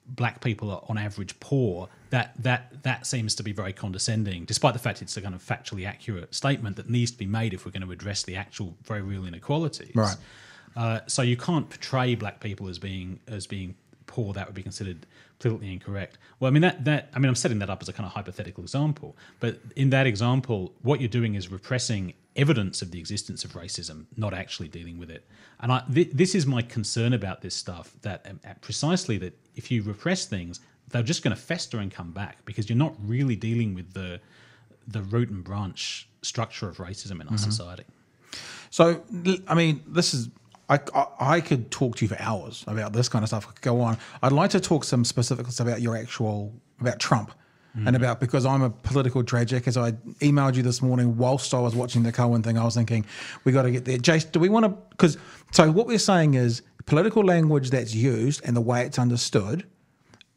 black people are on average poor, that seems to be very condescending, despite the fact it's a kind of factually accurate statement that needs to be made if we're going to address the actual very real inequalities. Right. So you can't portray black people as being poor. That would be considered politically incorrect. Well, I mean I'm setting that up as a kind of hypothetical example, but in that example, what you're doing is repressing evidence of the existence of racism, not actually dealing with it. And this is my concern about this stuff, that precisely that if you repress things, they're just going to fester and come back because you're not really dealing with the root and branch structure of racism in our society. So, I mean, this is... I could talk to you for hours about this kind of stuff. I could go on. I'd like to talk some specifics about about Trump and about, because I'm a political tragic, as I emailed you this morning whilst I was watching the Cohen thing, I was thinking, we got to get there. Jace, do we want to, so what we're saying is political language that's used and the way it's understood,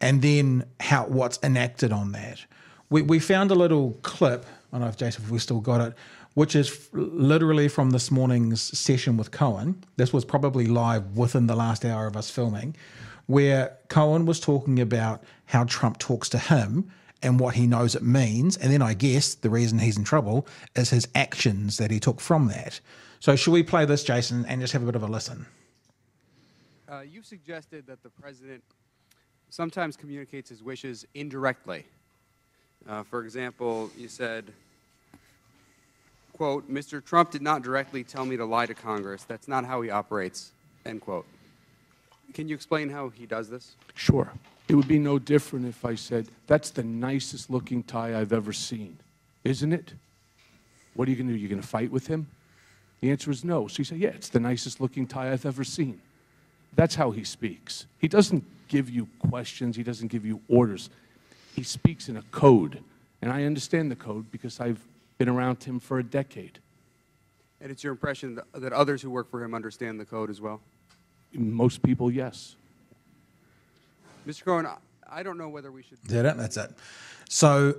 and then what's enacted on that. We found a little clip, I don't know if we've still got it, which is literally from this morning's session with Cohen. This was probably live within the last hour of us filming, where Cohen was talking about how Trump talks to him and what he knows it means. And then I guess the reason he's in trouble is his actions that he took from that. So should we play this, Jason, and just have a bit of a listen? You've suggested that the president sometimes communicates his wishes indirectly. For example, you said, quote, "Mr. Trump did not directly tell me to lie to Congress. That's not how he operates," end quote. Can you explain how he does this? Sure. It would be no different if I said, "That's the nicest looking tie I've ever seen, isn't it?" What are you going to do? You're going to fight with him? The answer is no. So you say, "Yeah, it's the nicest looking tie I've ever seen." That's how he speaks. He doesn't give you questions. He doesn't give you orders. He speaks in a code. And I understand the code because I've been around him for a decade. And it's your impression that others who work for him understand the code as well? Most people, yes. Mr. Cohen, I don't know whether we should... Is that it? That's it. So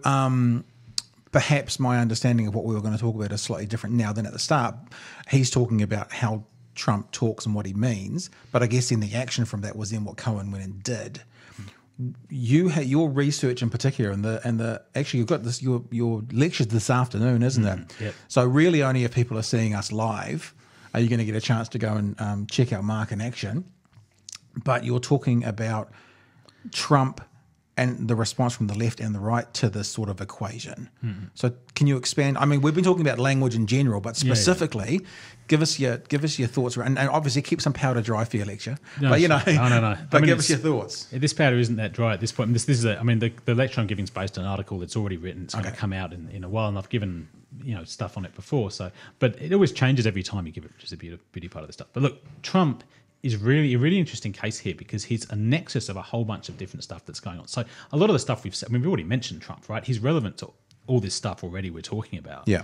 perhaps my understanding of what we were going to talk about is slightly different now than at the start. He's talking about how Trump talks and what he means, but I guess then the action from that was then what Cohen went and did. You had your research in particular, and the actually you've got this your lectures this afternoon, isn't it? Yep. So really, only if people are seeing us live are you going to get a chance to go and check out Mark in action. But you're talking about Trump and the response from the left and the right to this sort of equation. So can you expand? I mean, we've been talking about language in general, but specifically, give us your thoughts. And obviously, keep some powder dry for your lecture. No, but no. But I mean, give us your thoughts. This powder isn't that dry at this point. This is the lecture I'm giving is based on an article that's already written. It's going to come out in a while, and I've given stuff on it before. So, but it always changes every time you give it, which is a beauty part of the stuff. But look, Trump is really a really interesting case here because he's a nexus of a whole bunch of different stuff that's going on. So a lot of the stuff we've said, we've already mentioned Trump, right? He's relevant to all this stuff already we're talking about. Yeah.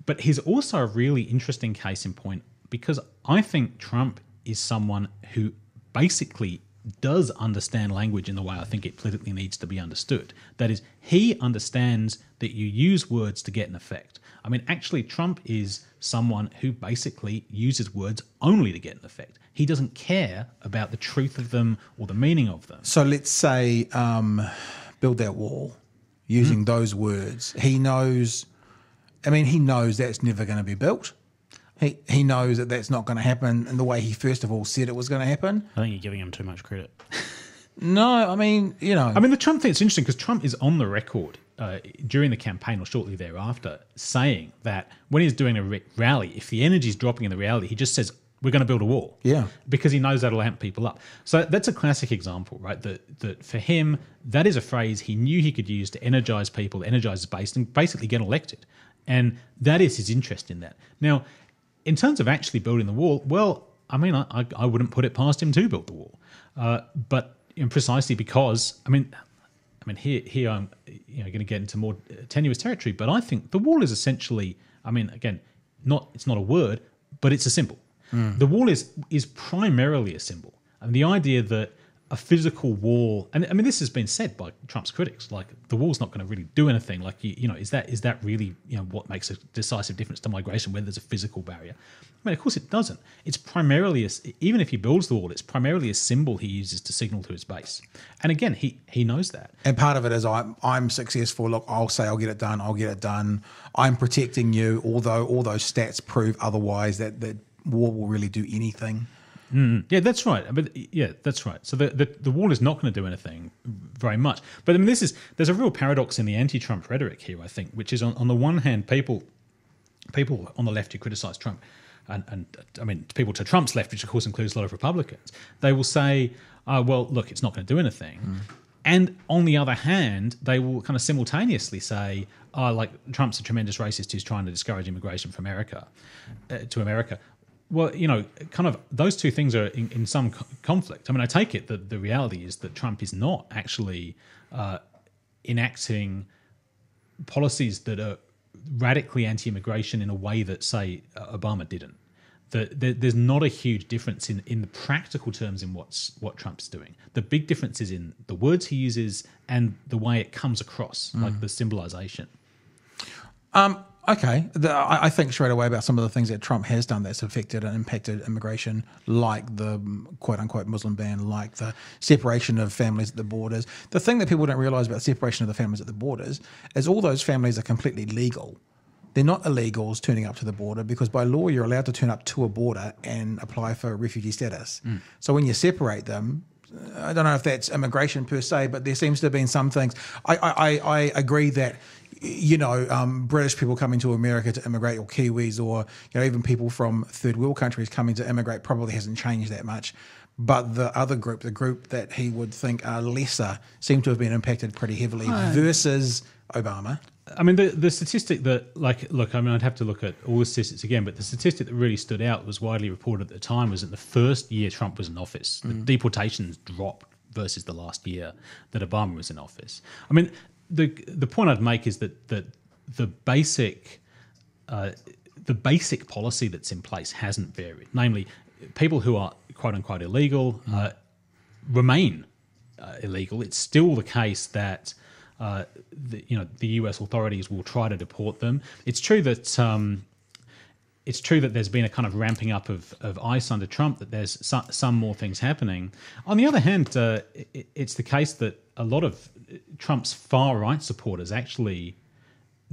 But he's also a really interesting case in point because I think Trump is someone who basically does understand language in the way I think it politically needs to be understood. That is, he understands that you use words to get an effect. I mean, actually, Trump is someone who basically uses words only to get an effect. He doesn't care about the truth of them or the meaning of them. So let's say build that wall using those words. He knows, he knows that's never going to be built. He knows that that's not going to happen in the way he first of all said it was going to happen. I think you're giving him too much credit. No, the Trump thing, it's interesting because Trump is on the record during the campaign or shortly thereafter saying that when he's doing a rally, if the energy is dropping in the rally, he just says, we're going to build a wall. Yeah. Because he knows that'll amp people up. So that's a classic example, right? That for him, that is a phrase he knew he could use to energize people, energize his base, and basically get elected. And that is his interest in that. Now, in terms of actually building the wall, well, I wouldn't put it past him to build the wall. But precisely because, here I'm going to get into more tenuous territory, but I think the wall is essentially, again, it's not a word, but it's a symbol. The wall is primarily a symbol. And the idea that a physical wall, and this has been said by Trump's critics, like the wall's not going to really do anything. Like, is that really what makes a decisive difference to migration, whether there's a physical barrier? Of course it doesn't. It's primarily, even if he builds the wall, it's primarily a symbol he uses to signal to his base. And again, he knows that. And part of it is I'm successful. Look, I'll say I'll get it done. I'm protecting you, although all those stats prove otherwise that war will really do anything. Yeah, that's right. That's right. So the wall is not going to do anything very much. But there's a real paradox in the anti-Trump rhetoric here, I think, which is on the one hand, people on the left who criticise Trump, and people to Trump's left, which of course includes a lot of Republicans, they will say, well, look, it's not going to do anything. And on the other hand, they will kind of simultaneously say, Trump's a tremendous racist who's trying to discourage immigration from America to America. Well, kind of those two things are in some conflict. I take it that the reality is that Trump is not actually enacting policies that are radically anti-immigration in a way that, say, Obama didn't. There's not a huge difference in the practical terms in what Trump's doing. The big difference is in the words he uses and the way it comes across, like the symbolization. Okay, I think straight away about some of the things that Trump has done that's affected and impacted immigration, like the quote-unquote Muslim ban, like the separation of families at the borders. The thing that people don't realise about separation of the families at the borders is all those families are completely legal. They're not illegals turning up to the border because by law you're allowed to turn up to a border and apply for refugee status. So when you separate them, I don't know if that's immigration per se, but there seems to have been some things. I agree that, you know, British people coming to America to immigrate, or Kiwis, or, you know, even people from third world countries coming to immigrate probably hasn't changed that much. But the other group, the group that he would think are lesser, seem to have been impacted pretty heavily versus Obama. I mean, the statistic that, like, look, I mean, I'd have to look at all the statistics again, but the statistic that really stood out, was widely reported at the time, was that the first year Trump was in office, the deportations dropped versus the last year that Obama was in office. I mean, the point I'd make is that the basic policy that's in place hasn't varied. Namely, people who are quote unquote illegal remain illegal. It's still the case that the US authorities will try to deport them. It's true that there's been a kind of ramping up of ICE under Trump, that there's some more things happening. On the other hand, it's the case that a lot of Trump's far-right supporters actually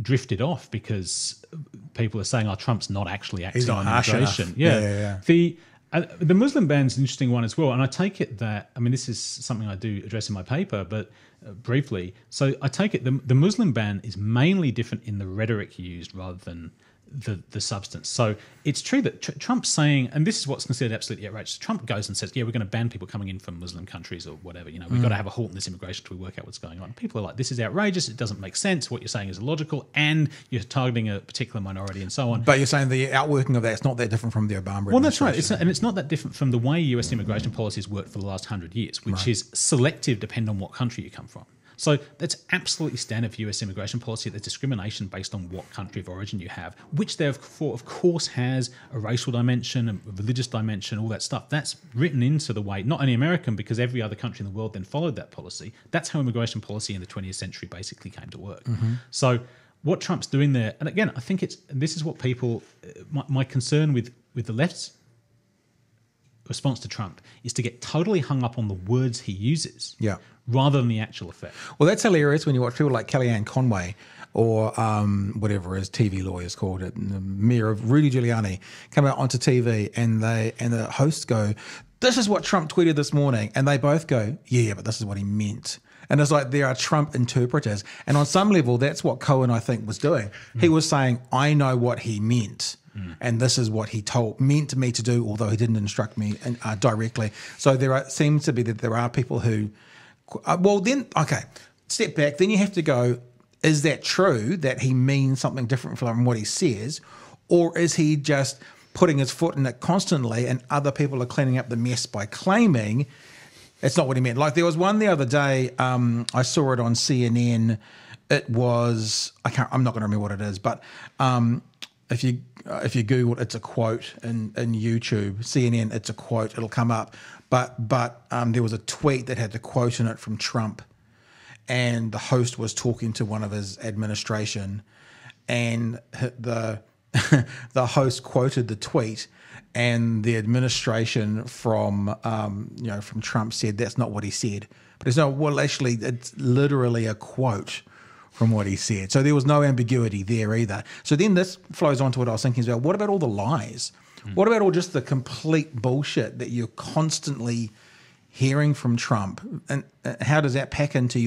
drifted off because people are saying, oh, Trump's not actually acting on immigration. Yeah. The Muslim ban's an interesting one as well, and I take it that, I mean, this is something I do address in my paper, but briefly. So I take it the Muslim ban is mainly different in the rhetoric used rather than the substance. So it's true that Trump's saying, and this is what's considered absolutely outrageous, Trump goes and says, yeah, we're going to ban people coming in from Muslim countries or whatever, we've got to have a halt in this immigration until we work out what's going on. People are like, this is outrageous, it doesn't make sense, what you're saying is illogical, and you're targeting a particular minority and so on. But you're saying the outworking of that's not that different from the Obama Well, that's right. It's not that different from the way US immigration policies worked for the last 100 years, which is selective depending on what country you come from. So that's absolutely standard for US immigration policy. There's discrimination based on what country of origin you have, which therefore, of course, has a racial dimension, a religious dimension, all that stuff. That's written into the way, not only American, because every other country in the world then followed that policy. That's how immigration policy in the 20th century basically came to work. So what Trump's doing there, and again, I think this is what people, my concern with the left's response to Trump is to get totally hung up on the words he uses rather than the actual effect. Well, that's hilarious when you watch people like Kellyanne Conway or whatever his TV lawyers called it, and the mayor of Rudy Giuliani, come out onto TV and the hosts go, this is what Trump tweeted this morning. And they both go, yeah, but this is what he meant. And it's like there are Trump interpreters. And on some level, that's what Cohen, I think, was doing. He was saying, I know what he meant. And this is what he meant me to do, although he didn't instruct me directly. So seems to be that there are people who, step back. Then you have to go, is that true that he means something different from what he says? Or is he just putting his foot in it constantly and other people are cleaning up the mess by claiming it's not what he meant? Like there was one the other day, I saw it on CNN. It was, I'm not going to remember what it is, but if you Google it, it's a quote in YouTube, CNN, it's a quote, it'll come up. But there was a tweet that had the quote in it from Trump, and the host was talking to one of his administration, and the host quoted the tweet, and the administration from Trump said that's not what he said. But it's not, well, actually, it's literally a quote from what he said. So there was no ambiguity there either. So then this flows on to what I was thinking about. What about all the lies? What about all just the complete bullshit that you're constantly hearing from Trump? And how does that pack into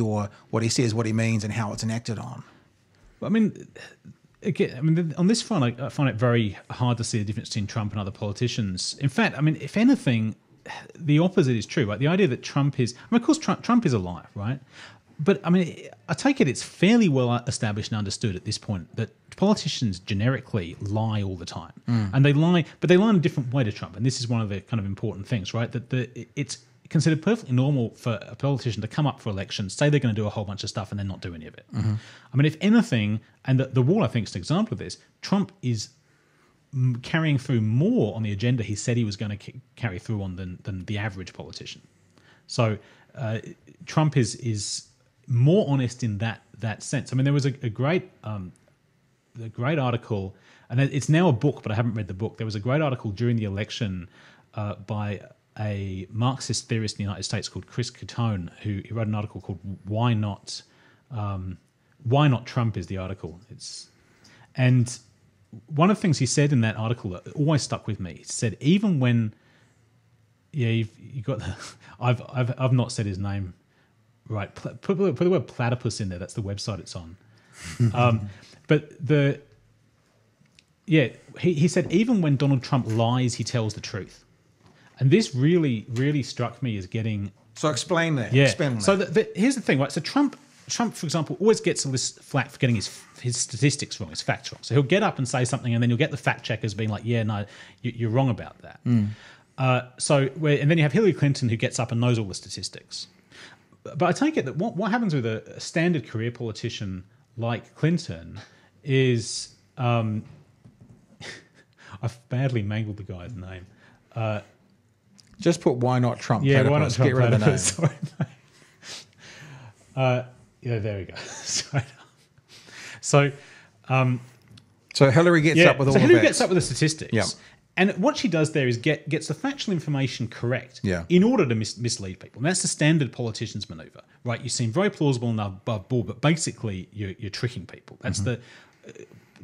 what he says, what he means, and how it's enacted on? I mean, again, on this front, I find it very hard to see the difference between Trump and other politicians. In fact, I mean, if anything, the opposite is true, right? The idea that Trump is, of course, Trump is a liar, right? But I mean, I take it it's fairly well established and understood at this point that politicians generically lie all the time, and they lie, but they lie in a different way to Trump. And this is one of the kind of important things, right? That it's considered perfectly normal for a politician to come up for election, say they're going to do a whole bunch of stuff, and then not do any of it. I mean, if anything, and the wall, I think, is an example of this. Trump is carrying through more on the agenda he said he was going to carry through on than the average politician. So Trump is more honest in that sense. I mean, there was a great the great article, and it's now a book, but I haven't read the book. There was a great article during the election by a Marxist theorist in the United States called Chris Catone, who wrote an article called "Why Not Trump" is the article. And one of the things he said in that article that always stuck with me. He said, even when, you got the, I've not said his name right. Put the word platypus in there. That's the website it's on. He said, even when Donald Trump lies, he tells the truth. And this really, really struck me as getting... So explain that. Yeah. Explain that. So here's the thing, right? So Trump, for example, always gets all this flack for getting his statistics wrong, his facts wrong. So he'll get up and say something, and then you'll get the fact checkers being like, yeah, no, you're wrong about that. And then you have Hillary Clinton, who gets up and knows all the statistics. But I take it that what happens with a standard career politician like Clinton is... I've badly mangled the guy's name. Just put "Why Not Trump." Yeah, why not platypus. Trump? Get rid of the name. Sorry. Yeah, there we go. Sorry. So Hillary gets up with all the Hillary facts. gets up with the statistics. Yeah. And what she does there is gets the factual information correct Yeah. in order to mislead people. And that's the standard politician's maneuver, right? You seem very plausible and above board, but basically you're tricking people. That's the...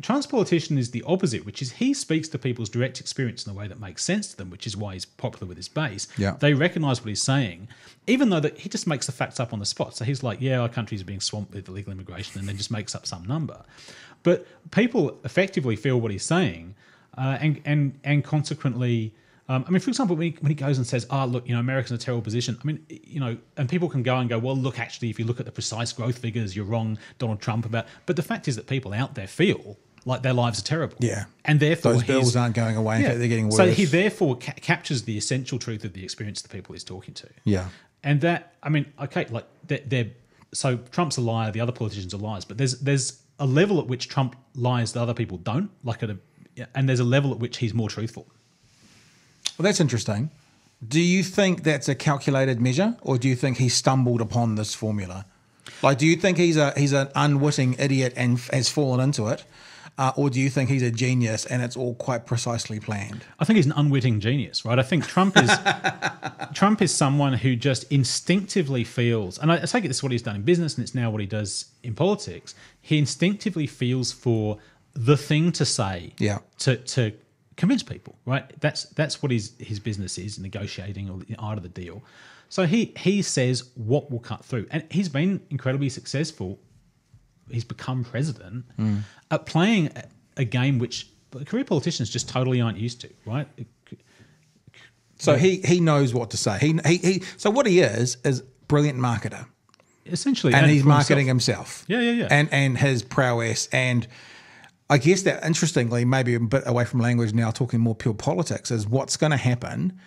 Trump's politician is the opposite, which is he speaks to people's direct experience in a way that makes sense to them, which is why he's popular with his base. Yeah. They recognise what he's saying, even though he just makes the facts up on the spot. So he's like, yeah, our countries are being swamped with illegal immigration, and then just makes up some number. But people effectively feel what he's saying, and consequently... for example, when he goes and says, look, America's in a terrible position. And people can go and go, well, look, actually, if you look at the precise growth figures, you're wrong, Donald Trump, about... But the fact is that people out there feel like their lives are terrible. Yeah. And therefore... Those bills aren't going away. In fact, they're getting worse. So he therefore captures the essential truth of the experience of the people he's talking to. Yeah. And that, so Trump's a liar, the other politicians are liars, but there's a level at which Trump lies that other people don't, and there's a level at which he's more truthful. Well, that's interesting. Do you think that's a calculated measure, or do you think he stumbled upon this formula? Like, do you think he's an unwitting idiot and has fallen into it, or do you think he's a genius and it's all quite precisely planned? I think he's an unwitting genius, right? I think Trump is someone who just instinctively feels, and I take it this is what he's done in business, and it's now what he does in politics. He instinctively feels for the thing to say, to convince people, right? That's what his business is, negotiating or the art of the deal. So he says what will cut through, and he's been incredibly successful. He's become president at playing a game which career politicians just totally aren't used to, right? So he knows what to say. He so what he is brilliant marketer, essentially, and he's marketing himself. Yeah. And his prowess. And I guess that, interestingly, maybe a bit away from language now, talking more pure politics, is what's going to happen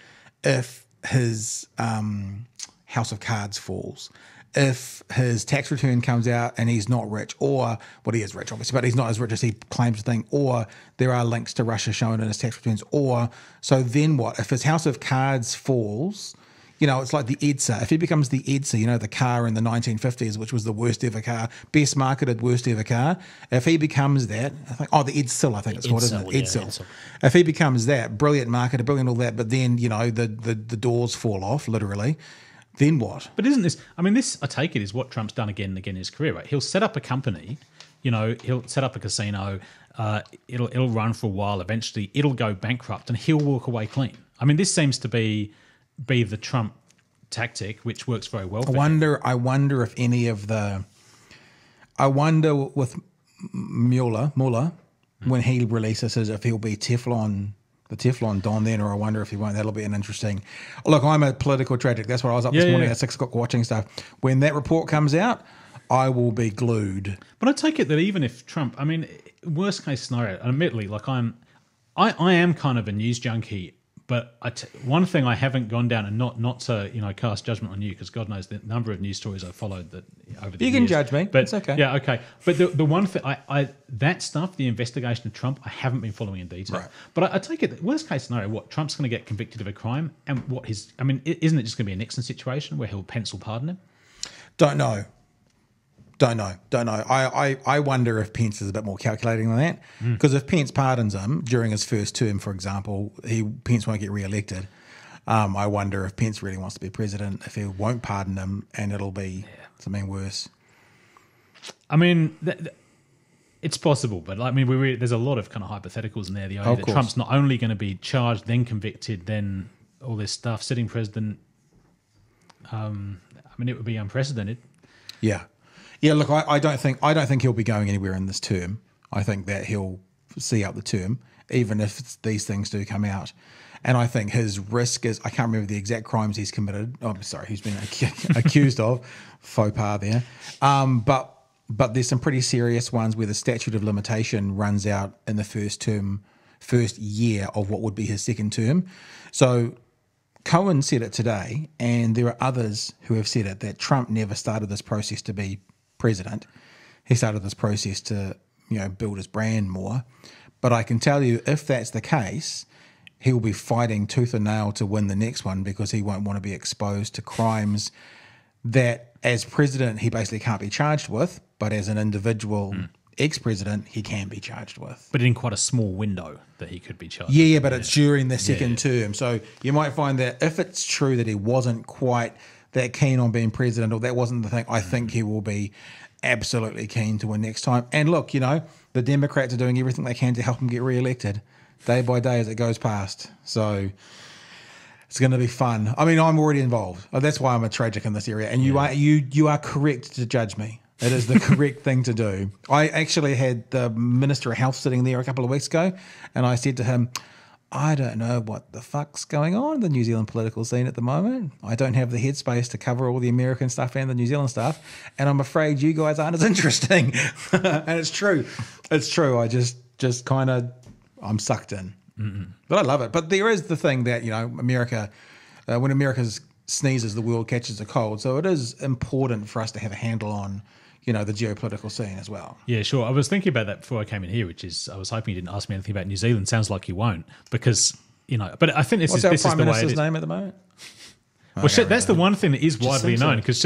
if his house of cards falls, if his tax return comes out and he's not rich, or, well, he is rich, obviously, but he's not as rich as he claims to think, or there are links to Russia shown in his tax returns, or, so then what? If his house of cards falls... it's like the Edsa. If he becomes the Edsa, the car in the 1950s, which was the worst ever car, best marketed, worst ever car. If he becomes that, the Edsel, I think it's called, isn't it? Edsel. If he becomes that, brilliant marketer, brilliant all that, but then, the doors fall off, literally, then what? But isn't this, this, I take it, is what Trump's done again and again in his career, right? He'll set up a company, he'll set up a casino, it'll run for a while, eventually it'll go bankrupt, and he'll walk away clean. This seems to be the Trump tactic, which works very well for him. I wonder if any of the... I wonder with Mueller, when he releases his, if he'll be the Teflon Don then, or I wonder if he won't. That'll be an interesting... Look, I'm a political tragic. That's why I was up this morning at 6 o'clock watching stuff. When that report comes out, I will be glued. But I take it that even if Trump... worst case scenario, admittedly, I am kind of a news junkie. But one thing I haven't gone down, and not to cast judgment on you, because God knows the number of news stories I've followed that over the years. You can judge me, but it's okay. Yeah, okay. But the one thing that stuff, the investigation of Trump, I haven't been following in detail. Right. But I take it that worst case scenario, what Trump's going to get convicted of a crime, and what his isn't it just going to be a Nixon situation where he'll pencil pardon him? Don't know. Don't know. I wonder if Pence is a bit more calculating than that. Because if Pence pardons him during his first term, for example, Pence won't get re-elected. I wonder if Pence really wants to be president, if he won't pardon him, and it'll be something worse. I mean, it's possible, but I mean, there's a lot of kind of hypotheticals in there. The idea that Trump's not only going to be charged, then convicted, then all this stuff, sitting president. I mean, it would be unprecedented. Yeah. Look, I don't think he'll be going anywhere in this term. I think that he'll see out the term, even if these things do come out. And I think his risk is, I can't remember the exact crimes he's committed. Oh, I'm sorry, he's been accused of. Faux pas there. But there's some pretty serious ones where the statute of limitation runs out in the first year of what would be his second term. So Cohen said it today, and there are others who have said it, that Trump never started this process to be president. He started this process to, build his brand more. But I can tell you, if that's the case, he will be fighting tooth and nail to win the next one, because he won't want to be exposed to crimes that, as president, he basically can't be charged with, but as an individual ex-president, he can be charged with. But in quite a small window that he could be charged. Yeah, but it's during the second term. So you might find that if it's true that he wasn't quite that keen on being president, or that wasn't the thing, I think he will be absolutely keen to win next time. And look, the Democrats are doing everything they can to help him get re-elected day by day as it goes past. So it's going to be fun. I mean, I'm already involved. That's why I'm a tragic in this area. And you are correct to judge me. It is the correct thing to do. I actually had the Minister of Health sitting there a couple of weeks ago, and I said to him, I don't know what the fuck's going on in the New Zealand political scene at the moment. I don't have the headspace to cover all the American stuff and the New Zealand stuff, and I'm afraid you guys aren't as interesting. And it's true. It's true. I just kind of, I'm sucked in. But I love it. But there is the thing that, America, when America sneezes, the world catches a cold. So it is important for us to have a handle on, the geopolitical scene as well. Yeah, sure. I was thinking about that before I came in here, which is, I was hoping you didn't ask me anything about New Zealand. Sounds like you won't, because, but I think this is the way it is. What's our Prime Minister's name at the moment? Well, that's the one thing that is widely known, because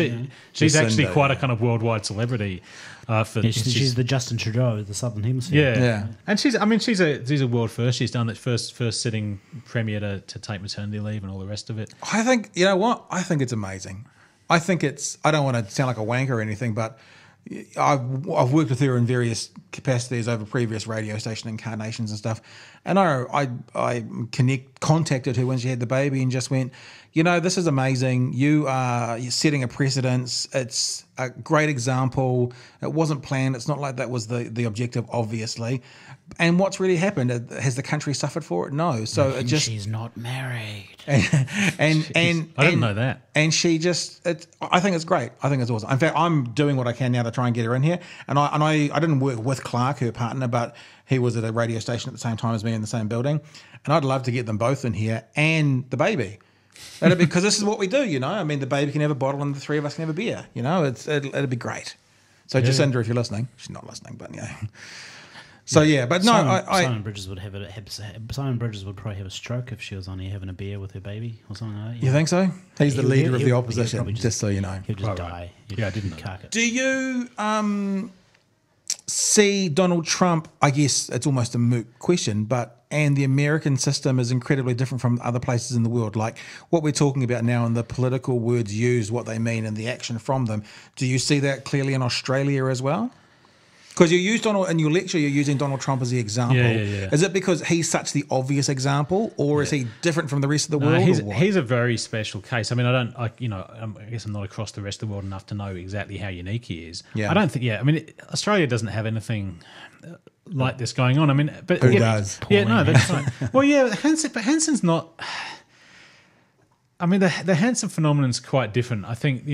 she's actually quite a kind of worldwide celebrity. She's the Justin Trudeau of the Southern Hemisphere. Yeah. And she's a world first. She's done it first sitting premier to take maternity leave and all the rest of it. I think, you know what? I think it's amazing. I don't want to sound like a wanker or anything, but I've worked with her in various capacities over previous radio station incarnations and stuff, and I contacted her when she had the baby and just went, this is amazing. You're setting a precedence. It's a great example. It wasn't planned. It's not like that was the objective, obviously. And what's really happened? Has the country suffered for it? No. So it just, she's not married. And I didn't know that. And she just, I think it's great. I think it's awesome. In fact, I'm doing what I can now to try and get her in here. And I didn't work with Clark, her partner, but he was at a radio station at the same time as me in the same building. And I'd love to get them both in here and the baby. Because this is what we do, I mean, the baby can have a bottle and the three of us can have a beer. It'd be great. So Jacinda, if you're listening, she's not listening, but So but no, Simon Bridges would Simon Bridges would probably have a stroke if she was on here having a beer with her baby or something like that. You think so? He's the leader of the opposition, just so you know. He'll just die. I didn't know. Cark it. Do you see Donald Trump? I guess it's almost a moot question, and the American system is incredibly different from other places in the world. Like what we're talking about now, and the political words used, what they mean, and the action from them. Do you see that clearly in Australia as well? Because you used in your lecture, you're using Donald Trump as the example. Yeah. Is it because he's such the obvious example, or is he different from the rest of the world? He's a very special case. I mean, I guess I'm not across the rest of the world enough to know exactly how unique he is. Yeah. I don't think. I mean, Australia doesn't have anything like this going on. I mean, but who does? Yeah, no, that's right. Well, yeah, Hanson's not. I mean, the Hanson phenomenon's quite different. I think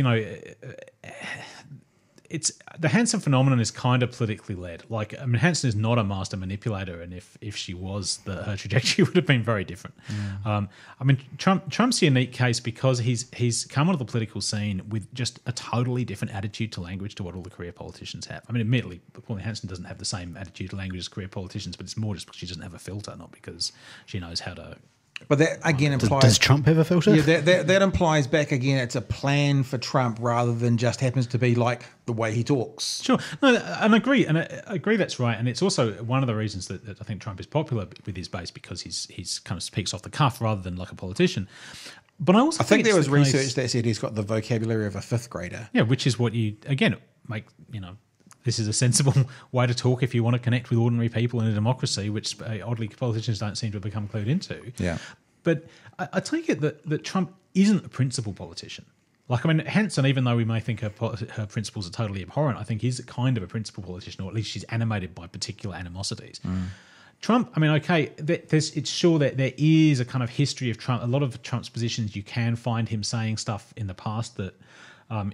it's the Hanson phenomenon is kind of politically led. Like, I mean, Hanson is not a master manipulator, and if she was, her trajectory would have been very different. I mean, Trump's a unique case because he's come onto the political scene with just a totally different attitude to language to what all the career politicians have. I mean, admittedly, Pauline Hanson doesn't have the same attitude to language as career politicians, but it's more just because she doesn't have a filter, not because she knows how to But that again implies. Does Trump have a filter? Yeah, that implies back again. It's a plan for Trump rather than just happens to be like the way he talks. Sure, no, and I agree, that's right, and it's also one of the reasons that I think Trump is popular with his base because he's kind of speaks off the cuff rather than like a politician. But I think there was research that said he's got the vocabulary of a fifth grader. Yeah, which is what you again make. This is a sensible way to talk if you want to connect with ordinary people in a democracy, which oddly politicians don't seem to have become clued into. Yeah. But I take it that Trump isn't a principled politician. Like, I mean, Hanson, even though we may think her principles are totally abhorrent, I think he's kind of a principled politician, or at least she's animated by particular animosities. Trump, I mean, okay, it's sure that there is a kind of history of Trump. A lot of Trump's positions, you can find him saying stuff in the past that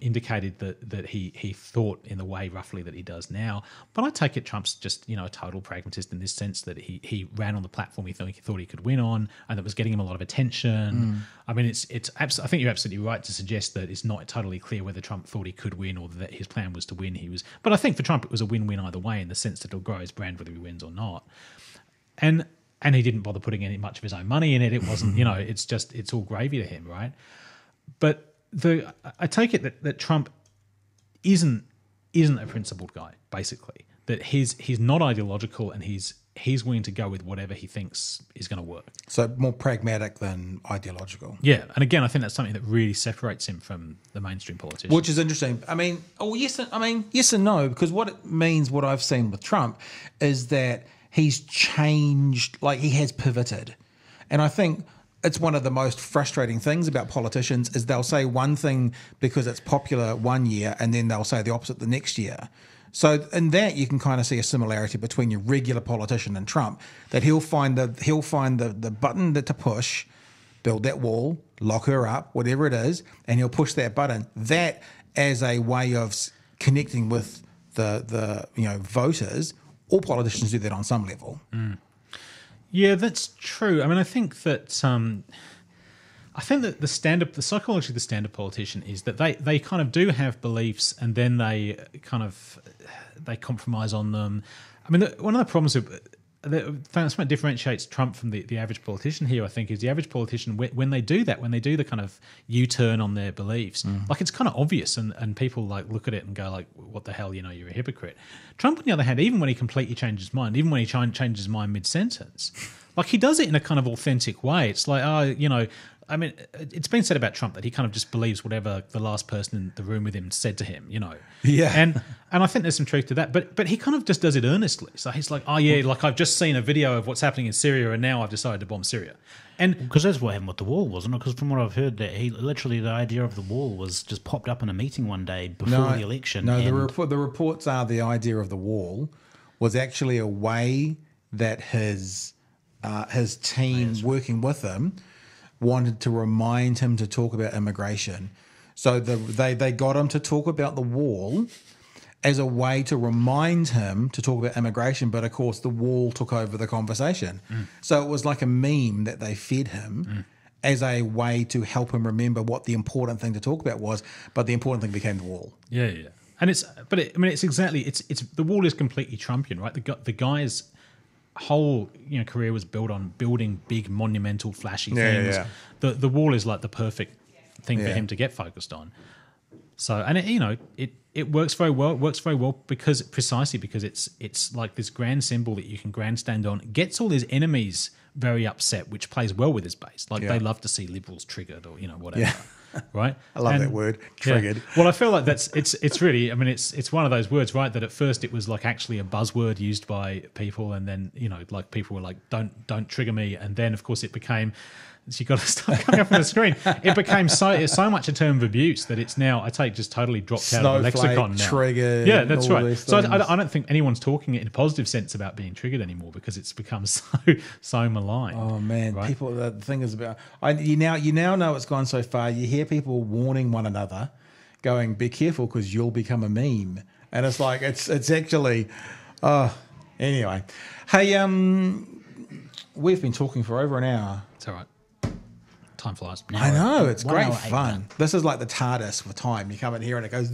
indicated that he thought in the way roughly that he does now. But I take it Trump's just a total pragmatist in this sense that he ran on the platform he thought he could win on, and that was getting him a lot of attention. I mean, I think you're absolutely right to suggest that it's not totally clear whether Trump thought he could win or that his plan was to win. But I think for Trump it was a win-win either way in the sense that it'll grow his brand whether he wins or not. And he didn't bother putting any much of his own money in it. It wasn't, it's all gravy to him, right? But I take it that Trump isn't a principled guy, basically. That he's not ideological and he's willing to go with whatever he thinks is going to work. So more pragmatic than ideological. Yeah, and again, I think that's something that really separates him from the mainstream politicians. Which is interesting. I mean, yes and no, because what it means, what I've seen with Trump, is that he's changed, like he has pivoted. And I think it's one of the most frustrating things about politicians is they'll say one thing because it's popular one year and then they'll say the opposite the next year. So in that you can kind of see a similarity between your regular politician and Trump, that he'll find the button to push, build that wall, lock her up, whatever it is, and he'll push that button. That as a way of connecting with the voters. All politicians do that on some level. Yeah, that's true. I mean, I think that the psychology of the standard politician is that they kind of do have beliefs and then they compromise on them. I mean, one of the problems that's what differentiates Trump from the average politician here, I think, is the average politician, when they do the kind of U-turn on their beliefs, like it's kind of obvious and people like look at it and go like, what the hell, you're a hypocrite. Trump, on the other hand, even when he completely changes his mind, even when he changes his mind mid-sentence, like he does it in a kind of authentic way. It's like, I mean, it's been said about Trump that he kind of just believes whatever the last person in the room with him said to him, Yeah. And I think there's some truth to that. But he kind of just does it earnestly. So he's like, oh yeah, like I've just seen a video of what's happening in Syria and now I've decided to bomb Syria. And because that's what happened with the wall, wasn't it? Because from what I've heard, that the idea of the wall was just popped up in a meeting one day before the election. No, the reports are the idea of the wall was actually a way that his team working with him wanted to remind him to talk about immigration. So they got him to talk about the wall as a way to remind him to talk about immigration, but of course the wall took over the conversation. So it was like a meme that they fed him as a way to help him remember what the important thing to talk about was, but the important thing became the wall. Yeah. And it's the wall is completely Trumpian, right? The guy's whole career was built on building big, monumental, flashy things. Yeah. The wall is like the perfect thing for him to get focused on. So, and it works very well. It works very well because it's like this grand symbol that you can grandstand on. It gets all his enemies very upset, which plays well with his base. Like they love to see liberals triggered or whatever. Yeah. Right? I love that word, triggered. Yeah. Well, I feel like it's really, I mean, it's one of those words, right, that at first it was like actually a buzzword used by people, and then like people were like, don't trigger me, and then of course it became, you got to start coming up on the screen. It became so much a term of abuse that it's now just totally dropped out of the lexicon now. Triggered. Yeah, that's right. So I don't think anyone's talking in a positive sense about being triggered anymore because it's become so maligned. Oh man, right? people. The thing is about you now know it's gone so far. You hear people warning one another, going, "Be careful because you'll become a meme," and it's like it's actually. Anyway, hey, we've been talking for over an hour. It's all right. Time flies. I know, it's 1 great hour, 8 fun. minutes. This is like the TARDIS for time. You come in here and it goes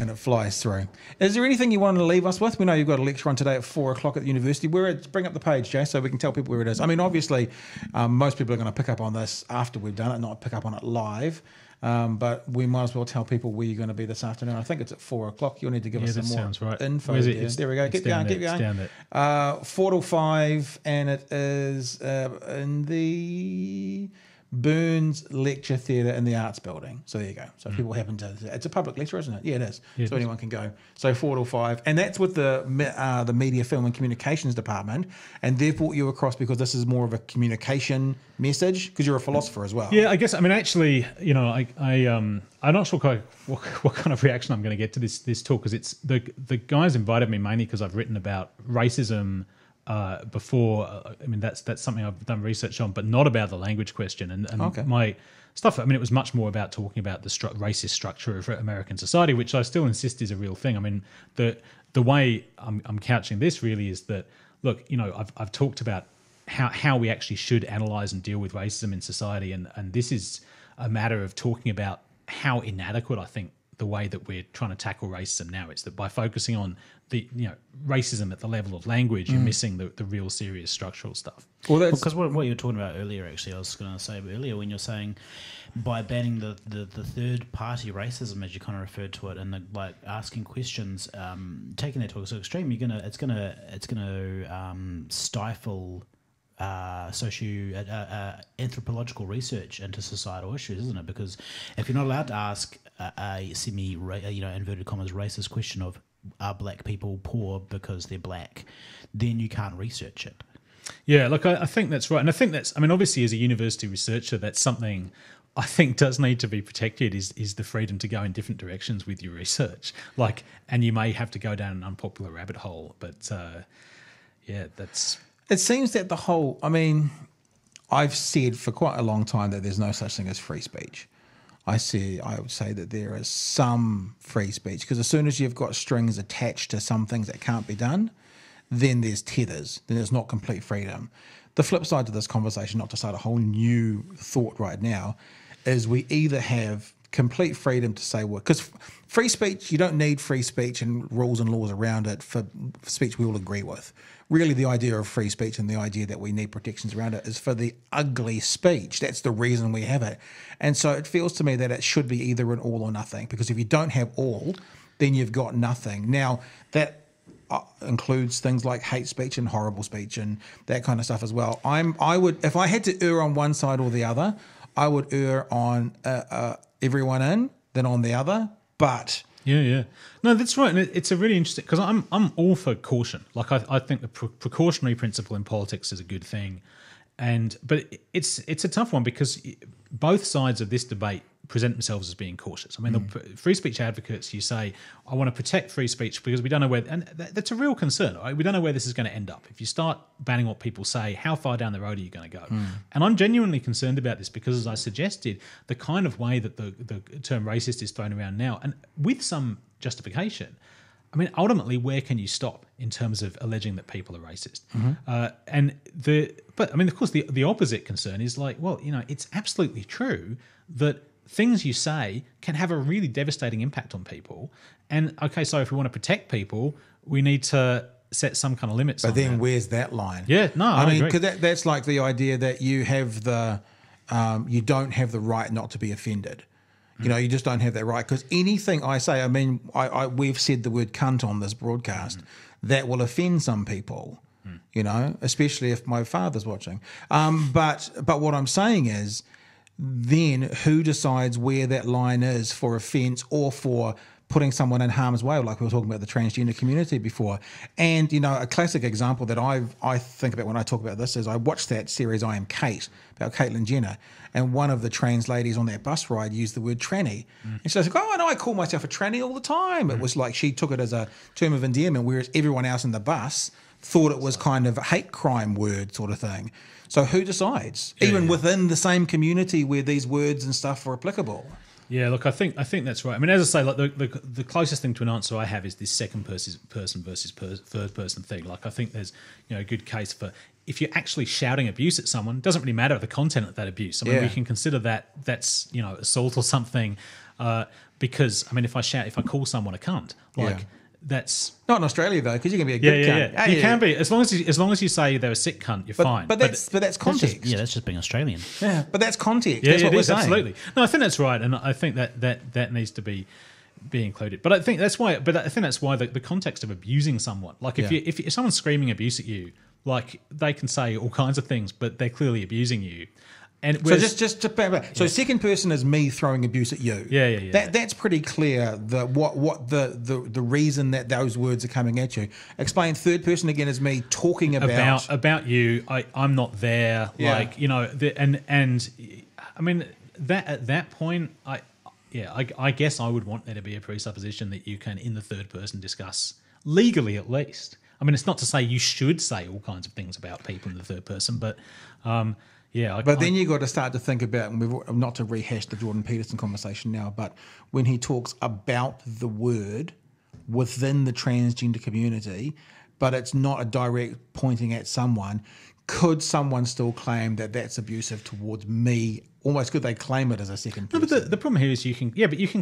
and it flies through. Is there anything you want to leave us with? We know you've got a lecture on today at 4 o'clock at the university. Bring up the page, Jay, so we can tell people where it is. I mean, obviously, most people are going to pick up on this after we've done it, not pick up on it live. But we might as well tell people where you're going to be this afternoon. I think it's at 4 o'clock. You'll need to give us some more sounds right. info. Where's it? There we go. Keep going. It's down there. 4 till 5, and it is in the Burns Lecture Theatre in the Arts Building. So there you go. So people happen to... It's a public lecture, isn't it? Yeah, it is. Yeah, so anyone can go. So 4 till 5. And that's with the Media, Film and Communications Department. And they've brought you across because this is more of a communication message, because you're a philosopher as well. Yeah, I guess. I mean, actually, you know, I'm not sure what kind of reaction I'm going to get to this talk, because it's the guys invited me mainly because I've written about racism before. I mean, that's something I've done research on, but not about the language question. And Okay. my stuff, I mean, it was much more about talking about the racist structure of American society, which I still insist is a real thing. I mean, the way I'm couching this really is that, look, you know, I've talked about how we actually should analyze and deal with racism in society, and this is a matter of talking about how inadequate I think the way that we're trying to tackle racism now. It's that by focusing on the, you know, racism at the level of language, you're missing the real serious structural stuff. Well, that's... Because what you were talking about earlier, actually, I was going to say earlier when you're saying by banning the third party racism, as you kind of referred to it, and like asking questions, taking that to a extreme, it's gonna stifle anthropological research into societal issues, isn't it? Because if you're not allowed to ask a inverted commas racist question of are black people poor because they're black, then you can't research it. Yeah, look, I think that's right. And I think that's, I mean, obviously as a university researcher, that's something I think does need to be protected, is the freedom to go in different directions with your research. Like, and you may have to go down an unpopular rabbit hole, but yeah, that's... It seems that the whole... I mean, I've said for quite a long time that there's no such thing as free speech. I would say that there is some free speech, because as soon as you've got strings attached to some things that can't be done, then there's tethers, then it's not complete freedom. The flip side to this conversation, not to start a whole new thought right now, is we either have complete freedom to say what, because free speech, you don't need free speech and rules and laws around it for speech we all agree with. Really, the idea of free speech and the idea that we need protections around it is for the ugly speech. That's the reason we have it. And so it feels to me that it should be either an all or nothing, because if you don't have all, then you've got nothing. Now, that includes things like hate speech and horrible speech and that kind of stuff as well. I would, if I had to err on one side or the other, I would err on everyone in than on the other. But yeah, no, that's right, and it's a really interesting, because I'm all for caution. Like I think the precautionary principle in politics is a good thing, but it's a tough one, because both sides of this debate present themselves as being cautious. I mean, the free speech advocates, you say, I want to protect free speech because we don't know where, and that's a real concern, right? We don't know where this is going to end up. If you start banning what people say, how far down the road are you going to go? And I'm genuinely concerned about this, because as I suggested, the kind of way that the term racist is thrown around now, and with some justification, I mean, ultimately, where can you stop in terms of alleging that people are racist? But I mean, of course, the opposite concern is like, well, you know, it's absolutely true that things you say can have a really devastating impact on people. And okay, so if we want to protect people, we need to set some kind of limits. But then that. Where's that line? Yeah, no, I mean, agree. because that's like the idea that you have you don't have the right not to be offended. You know, you just don't have that right, because anything I say, I mean, we've said the word cunt on this broadcast, that will offend some people. You know, especially if my father's watching. But what I'm saying is, then who decides where that line is for offence or for putting someone in harm's way, like we were talking about the transgender community before? And, you know, a classic example that I think about when I talk about this is I watched that series I Am Kate, about Caitlyn Jenner, and one of the trans ladies on that bus ride used the word tranny. And she was like, oh, no, I call myself a tranny all the time. It was like she took it as a term of endearment, whereas everyone else in the bus thought it was kind of a hate crime word sort of thing. So who decides? Even within the same community where these words and stuff are applicable. Yeah, look, I think that's right. I mean, as I say, like the closest thing to an answer I have is this second person versus third person thing. Like, I think there's, you know, a good case for if you're actually shouting abuse at someone, it doesn't really matter the content of that abuse. I mean, we can consider that's assault or something, because I mean, if I call someone a cunt, that's not in Australia though, because you can be a good cunt. Yeah. You can be as long as you say they're a sick cunt, you're fine. But that's context. That's just being Australian. Yeah, but that's context. Yeah, that's what we're saying. Absolutely. No, I think that's right, and I think that needs to be included. But I think that's why. But I think that's why the context of abusing someone, like if someone's screaming abuse at you, like they can say all kinds of things, but they're clearly abusing you. And so just so second person is me throwing abuse at you. That's pretty clear. What the reason that those words are coming at you. Explain third person again is me talking about you. I'm not there. Like and I mean that at that point I guess I would want there to be a presupposition that you can in the third person discuss legally at least. I mean, it's not to say you should say all kinds of things about people in the third person, but. But then you got to start to think about, and not to rehash the Jordan Peterson conversation now, but when he talks about the word within the transgender community, but it's not a direct pointing at someone, could someone still claim that that's abusive towards me? Almost could they claim it as a second person? No, but the problem here is you can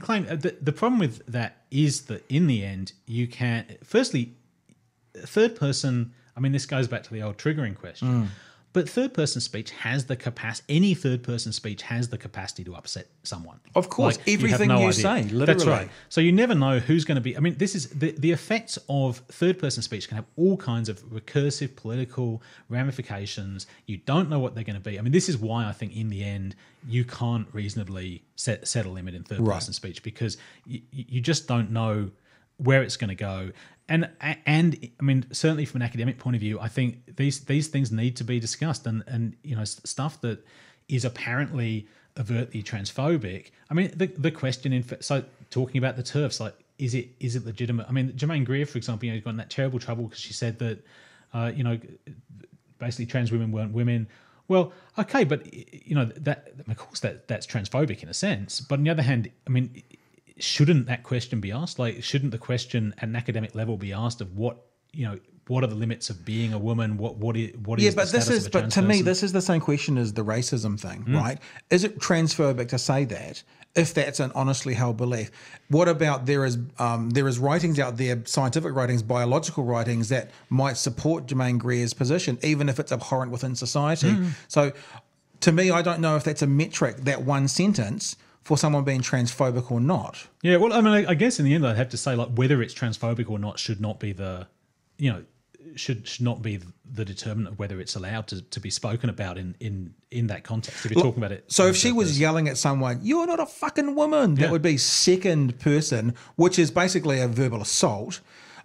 claim, the problem with that is that in the end, you can, firstly, third person, I mean, this goes back to the old triggering question. But third-person speech has the capacity. Any third-person speech has the capacity to upset someone. Of course, everything you say, literally. That's right. So you never know who's going to be. I mean, this is the effects of third-person speech can have all kinds of recursive political ramifications. You don't know what they're going to be. I mean, this is why I think in the end you can't reasonably set a limit in third-person speech, because you just don't know where it's going to go. And I mean, certainly from an academic point of view, I think these things need to be discussed, and stuff that is apparently overtly transphobic. I mean, the question so talking about the TERFs, like is it legitimate? I mean, Germaine Greer, for example, got in that terrible trouble because she said that basically trans women weren't women. Well, okay, but that of course that's transphobic in a sense, but on the other hand, I mean, shouldn't that question be asked? Like, shouldn't the question at an academic level be asked of what are the limits of being a woman? What is the status of a trans to me, person? this is the same question as the racism thing, right? Is it transphobic to say that if that's an honestly held belief? What about there is writings out there, scientific writings, biological writings that might support Germaine Greer's position, even if it's abhorrent within society? So, to me, I don't know if that's a metric, that one sentence, for someone being transphobic or not. Yeah, well, I mean, I guess in the end, I'd have to say, like, whether it's transphobic or not should not be the, should not be the determinant of whether it's allowed to be spoken about in that context. If you're talking about it, so if she was yelling at someone, "You're not a fucking woman," that would be second person, which is basically a verbal assault.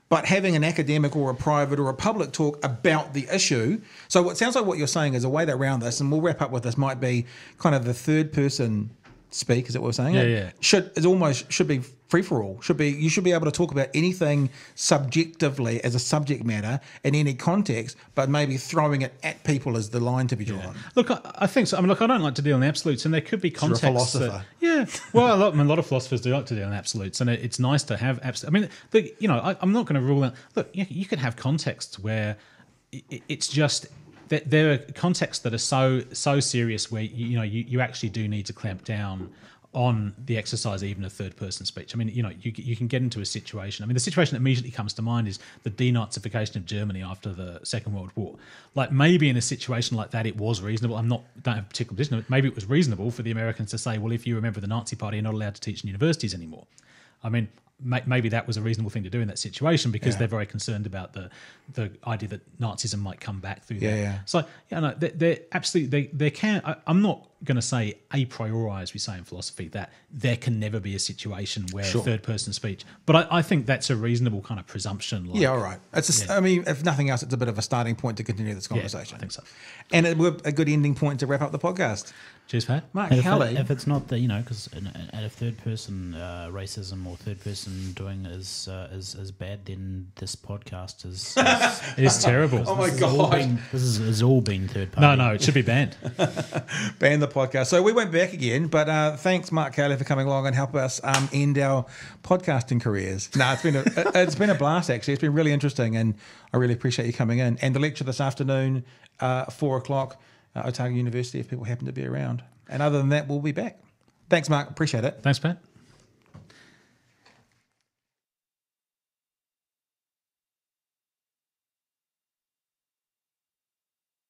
But having an academic or a private or a public talk about the issue. So what sounds like what you're saying is a way around this, and we'll wrap up with this, might be kind of the third person speak, is that what we're saying? Yeah. Should be free for all. You should be able to talk about anything subjectively as a subject matter in any context, but maybe throwing it at people is the line to be drawn. Look, I think so. I mean, look, I don't like to deal in absolutes, and there could be contexts. You're a philosopher. Well, a lot of philosophers do like to deal in absolutes, and it's nice to have absolute. I mean, I'm not going to rule out. Look, you could have contexts where it's just. There are contexts that are so serious where you actually do need to clamp down on the exercise even of third person speech. I mean, you can get into a situation. I mean, the situation that immediately comes to mind is the denazification of Germany after the Second World War. Like, maybe in a situation like that, it was reasonable. Don't have a particular position. Maybe it was reasonable for the Americans to say, well, if you remember the Nazi Party, you're not allowed to teach in universities anymore. I mean, maybe that was a reasonable thing to do in that situation because they're very concerned about the idea that Nazism might come back through that. Yeah. So, they're absolutely, they can. I'm not going to say a priori, as we say in philosophy, that there can never be a situation where third person speech. But I think that's a reasonable kind of presumption. Like, all right. I mean, if nothing else, it's a bit of a starting point to continue this conversation. I think so. And it would be a good ending point to wrap up the podcast. Cheers, Pat. Mark And Kelly. if it's not because at a third person racism or third person doing is bad, then this podcast is it's terrible. Oh my God. This has all been third party. No, it should be banned. Ban the podcast. So we went back again, but thanks, Mark Kelly, for coming along and help us end our podcasting careers. No, it's been a blast, actually. It's been really interesting, and I really appreciate you coming in. And the lecture this afternoon, 4 o'clock, Otago University, if people happen to be around. And other than that, we'll be back. Thanks, Mark. Appreciate it. Thanks, Pat.